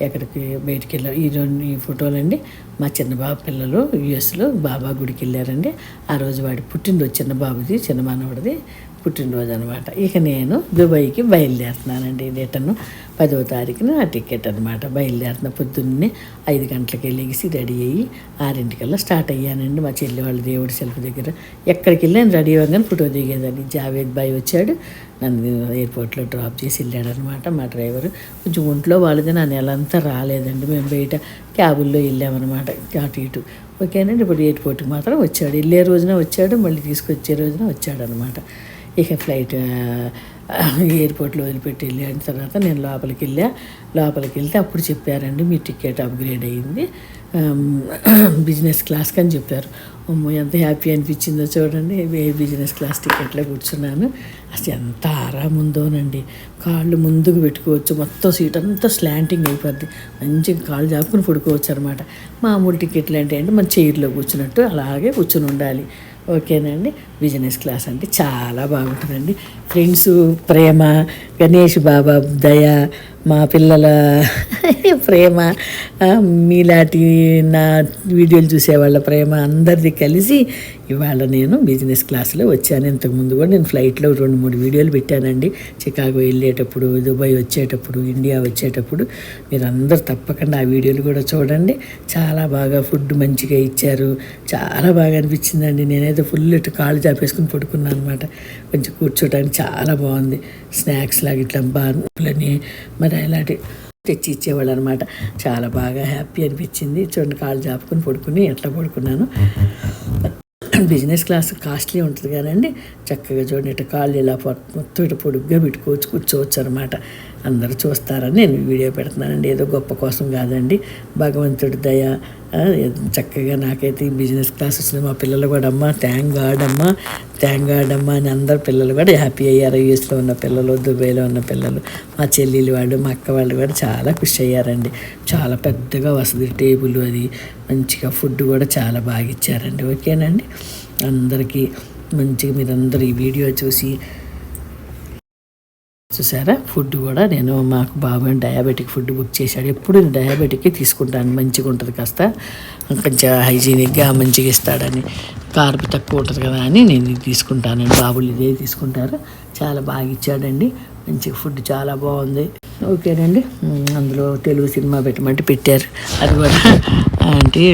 ఎక్కడికి బయటికి వెళ్ళారు. ఈ ఫోటోలు అండి మా చిన్నబాబు పిల్లలు యుఎస్లో బాబా గుడికి వెళ్ళారండి. ఆ రోజు వాడి పుట్టినరోజు, చిన్న బాబుది చిన్న మనవడిది పుట్టినరోజు అనమాట. ఇక నేను దుబాయ్కి బయలుదేరుతున్నానండి. రిటర్న్ 10వ తారీఖున ఆ టికెట్ అనమాట. బయలుదేరుతున్న పొద్దున్నే 5 గంటలకి లెగిసి రెడీ అయ్యి 6 స్టార్ట్ అయ్యానండి. మా చెల్లి వాళ్ళ దేవుడి సెల్ఫ్ దగ్గర ఎక్కడికి వెళ్ళాను రెడీ అవ్వగానే ఫోటో దిగేదండి. జావేద్ బాయ్ వచ్చాడు, నన్ను ఎయిర్పోర్ట్లో డ్రాప్ చేసి వెళ్ళాడనమాట మా డ్రైవరు. కొంచెం ఒంట్లో వాళ్ళది నా నెలంతా రాలేదండి. మేము బయట క్యాబుల్లో వెళ్ళామన్నమాట అటు ఇటు. ఓకేనండి. ఇప్పుడు ఎయిర్పోర్ట్కి మాత్రం వచ్చాడు. వెళ్ళే రోజున వచ్చాడు, మళ్ళీ తీసుకొచ్చే రోజున వచ్చాడు అనమాట. ఇక ఫ్లైట్ ఎయిర్పోర్ట్లో వదిలిపెట్టి వెళ్ళిన తర్వాత నేను లోపలికి వెళ్తే అప్పుడు చెప్పారండి మీ టికెట్ అప్గ్రేడ్ అయ్యింది బిజినెస్ క్లాస్కి అని చెప్పారు. అమ్మో ఎంత హ్యాపీ అనిపించిందో చూడండి. బిజినెస్ క్లాస్ టికెట్లో కూర్చున్నాను. అసలు ఎంత ఆరాం ఉందోనండి. కాళ్ళు ముందుకు పెట్టుకోవచ్చు, మొత్తం సీట్ అంతా స్లాంటింగ్ అయిపోద్ది. మంచిగా కాళ్ళు చాపుకుని పడుకోవచ్చు అనమాట. మామూలు టికెట్లు అంటే మన చైర్లో కూర్చున్నట్టు అలాగే కూర్చుని ఉండాలి. ఓకేనండి. బిజినెస్ క్లాస్ అంటే చాలా బాగుంటుందండి. ఫ్రెండ్స్ ప్రేమ, గణేష్ బాబా దయ, మా పిల్లల ప్రేమ, మీలాంటి నా వీడియోలు చూసేవాళ్ళ ప్రేమ అందరిది కలిసి ఇవాళ నేను బిజినెస్ క్లాస్లో వచ్చాను. ఇంతకుముందు కూడా నేను ఫ్లైట్లో 2-3 వీడియోలు పెట్టానండి. చికాగో వెళ్ళేటప్పుడు, దుబాయ్ వచ్చేటప్పుడు, ఇండియా వచ్చేటప్పుడు. మీరందరూ తప్పకుండా ఆ వీడియోలు కూడా చూడండి. చాలా బాగా ఫుడ్ మంచిగా ఇచ్చారు. చాలా బాగా అనిపించిందండి. నేనైతే ఫుల్ ఇటు కాళ్ళు చాపేసుకుని పడుకున్నాను అనమాట. కొంచెం కూర్చోడానికి చాలా బాగుంది. స్నాక్స్ లాగా ఇట్లా బాగులని మరి ఇలాంటి తెచ్చి ఇచ్చేవాళ్ళు అనమాట. చాలా బాగా హ్యాపీ అనిపించింది. చూడండి కాళ్ళు చాపుకొని పడుకుని ఎట్లా పడుకున్నాను. బిజినెస్ క్లాస్ కాస్ట్లీ ఉంటుంది కానండి చక్కగా చూడండి. ఇటు కాళ్ళు ఇలా మొత్తం ఇటు పొడుగ్గా పెట్టుకోవచ్చు, కూర్చోవచ్చు అనమాట. అందరూ చూస్తారని నేను వీడియో పెడుతున్నానండి. ఏదో గొప్ప కోసం కాదండి, భగవంతుడి దయ. చక్కగా నాకైతే ఈ బిజినెస్ క్లాస్ వచ్చిన మా పిల్లలు కూడా అమ్మ థ్యాంక్ గాడ్ అమ్మ అని అందరు పిల్లలు కూడా హ్యాపీ అయ్యారు. యూఎస్లో ఉన్న పిల్లలు, దుబాయ్లో ఉన్న పిల్లలు, మా చెల్లెలు వాళ్ళు, మా అక్క వాళ్ళు కూడా చాలా ఖుషి అయ్యారండి. చాలా పెద్దగా వసతి, టేబుల్ అది మంచిగా, ఫుడ్ కూడా చాలా బాగా ఇచ్చారండి. ఓకేనండి, అందరికీ మంచిగా మీరందరూ ఈ వీడియో చూసారా. ఫుడ్ కూడా నేను మాకు బాబు డయాబెటిక్ ఫుడ్ బుక్ చేశాడు. ఎప్పుడు నేను డయాబెటిక్కే తీసుకుంటాను, మంచిగా ఉంటుంది, కాస్త కొంచెం హైజీనిక్గా మంచిగా ఇస్తాడని, కార్బ్ తక్కువ ఉంటుంది కదా అని నేను ఇది తీసుకుంటానండి. బాబులు ఇదే తీసుకుంటారు. చాలా బాగా ఇచ్చాడండి, మంచిగా ఫుడ్ చాలా బాగుంది. ఓకేనండి, అందులో తెలుగు సినిమా పెట్టమంటే పెట్టారు. అది కూడా అంటే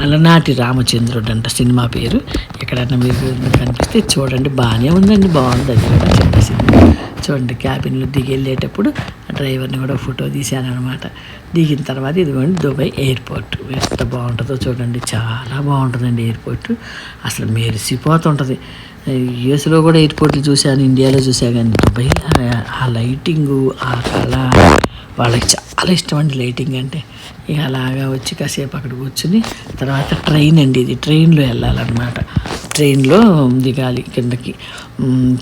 అలనాటి రామచంద్రుడు అంట సినిమా పేరు. ఎక్కడన్నా మీకు కనిపిస్తే చూడండి, బాగానే ఉందండి, బాగుంది. అది కూడా చిన్న సినిమా చూడండి. క్యాబిన్లో దిగి వెళ్ళేటప్పుడు డ్రైవర్ని కూడా ఫోటో తీశానమాట. దిగిన తర్వాత ఇదిగోండి దుబాయ్ ఎయిర్పోర్ట్ ఎంత బాగుంటుందో చూడండి, చాలా బాగుంటుందండి ఎయిర్పోర్ట్. అసలు మెరిసిపోతుంటుంది. యూఎస్లో కూడా ఎయిర్పోర్ట్లు చూశాను, ఇండియాలో చూశాను, కానీ దుబాయ్ ఆ లైటింగు, ఆ కళ వాళ్ళకి చాలా ఇష్టం అండి లైటింగ్ అంటే. ఇక అలాగా వచ్చి కాసేపు అక్కడ కూర్చుని తర్వాత ట్రైన్ అండి, ఇది ట్రైన్లో వెళ్ళాలన్నమాట. ట్రైన్లో దిగాలి కిందకి,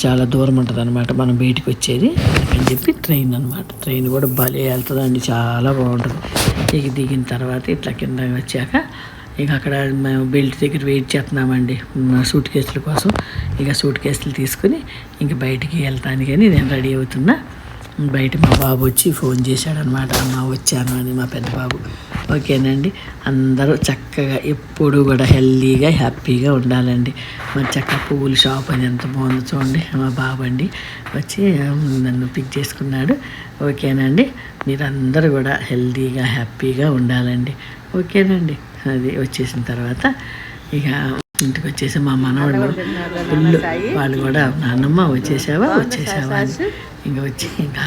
చాలా దూరం ఉంటుంది అనమాట మనం బయటికి వచ్చేది అని చెప్పి ట్రైన్ అనమాట. ట్రైన్ కూడా భలే వెళ్తుందండి, చాలా బాగుంటుంది. ఇక దిగిన తర్వాత ఇట్లా కింద వచ్చాక ఇక అక్కడ మేము బెల్ట్ దగ్గర వెయిట్ చేస్తున్నామండి సూట్ కేసుల కోసం. ఇక సూట్ కేసులు తీసుకుని ఇంక బయటికి వెళ్తానికని నేను రెడీ అవుతున్నా. బయట మా బాబు వచ్చి ఫోన్ చేశాడనమాట, అమ్మ వచ్చాను అని, మా పెద్ద బాబు. ఓకేనండి, అందరూ చక్కగా ఎప్పుడు కూడా హెల్తీగా హ్యాపీగా ఉండాలండి. మరి చక్కగా పువ్వుల షాప్ అని ఎంత బాగుందో చూడండి. మా బాబు అండి వచ్చి నన్ను పిక్ చేసుకున్నాడు. ఓకేనండి, మీరందరూ కూడా హెల్తీగా హ్యాపీగా ఉండాలండి. ఓకేనండి, అది వచ్చేసిన తర్వాత ఇక ఇంటికి వచ్చేసి మా మనవాళ్ళు ఫుల్ వాళ్ళు కూడా నాన్నమ్మ వచ్చేసావా అని ఇంకా వచ్చి ఇంకా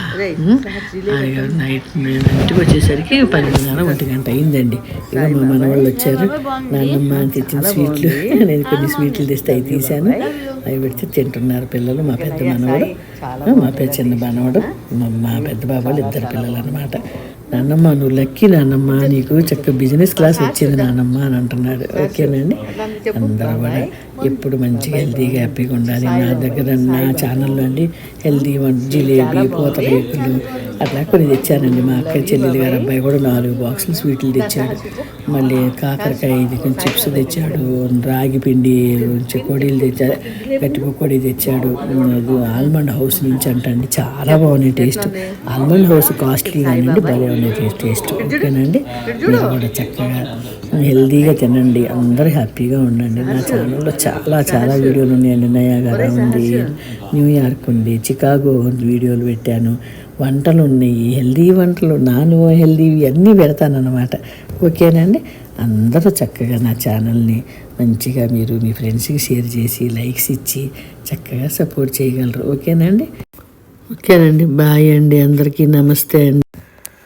నైట్ ఇంటికి వచ్చేసరికి 12:30 1 గంట అయిందండి. ఇక మా మనవాళ్ళు వచ్చారు. నాన్నమ్మ అని తెచ్చిన స్వీట్లు, నేను కొన్ని స్వీట్లు తెస్తే అవి తీశాను, అవి పెడితే తింటున్నారు పిల్లలు. మా పెద్ద మనవాడు, మా చిన్న మనవాడు, మా పెద్ద బాబాలు, 2 పిల్లలు అనమాట. నాన్నమ్మ నువ్వు లక్కీ నాన్నమ్మ, నీకు చక్కగా బిజినెస్ క్లాస్ వచ్చింది నాన్నమ్మ అని అంటున్నాడు. ఓకేనండి, అందరూ కూడా ఎప్పుడు మంచిగా హెల్తీగా హ్యాపీగా ఉండాలి. నా దగ్గర నా ఛానల్లో అండి హెల్తీ జిలేబీ, పూతరేకులు అట్లా కొన్ని తెచ్చానండి. మా అక్క చెల్లెలు గారు అబ్బాయి కూడా 4 బాక్సులు స్వీట్లు తెచ్చాడు. మళ్ళీ కాకరకాయ ఇది కొంచెం చిప్స్ తెచ్చాడు, రాగి పిండి చెకోడీలు తెచ్చాడు, గట్టి పకోడీ తెచ్చాడు. ఆల్మండ్ హౌస్ నుంచి అంటండి, చాలా బాగున్నాయి టేస్ట్. ఆల్మండ్ హౌస్ కాస్ట్లీ కానివ్వండి, భలే ఉన్నాయి టేస్ట్. ఓకేనండి, మీరు కూడా చక్కగా హెల్తీగా తినండి, అందరూ హ్యాపీగా ఉండండి. నా ఛానల్లో చాలా వీడియోలు ఉన్నాయండి. నయాగరా ఉంది, న్యూయార్క్ ఉంది, చికాగో వీడియోలు పెట్టాను, వంటలు ఉన్నాయి, హెల్దీ వంటలు, నాన్ హెల్దీ అన్నీ పెడతానన్నమాట. ఓకేనండి, అందరూ చక్కగా నా ఛానల్ని మంచిగా మీరు మీ ఫ్రెండ్స్కి షేర్ చేసి లైక్స్ ఇచ్చి చక్కగా సపోర్ట్ చేయగలరు. ఓకేనండి, బాయ్ అండి, అందరికీ నమస్తే అండి.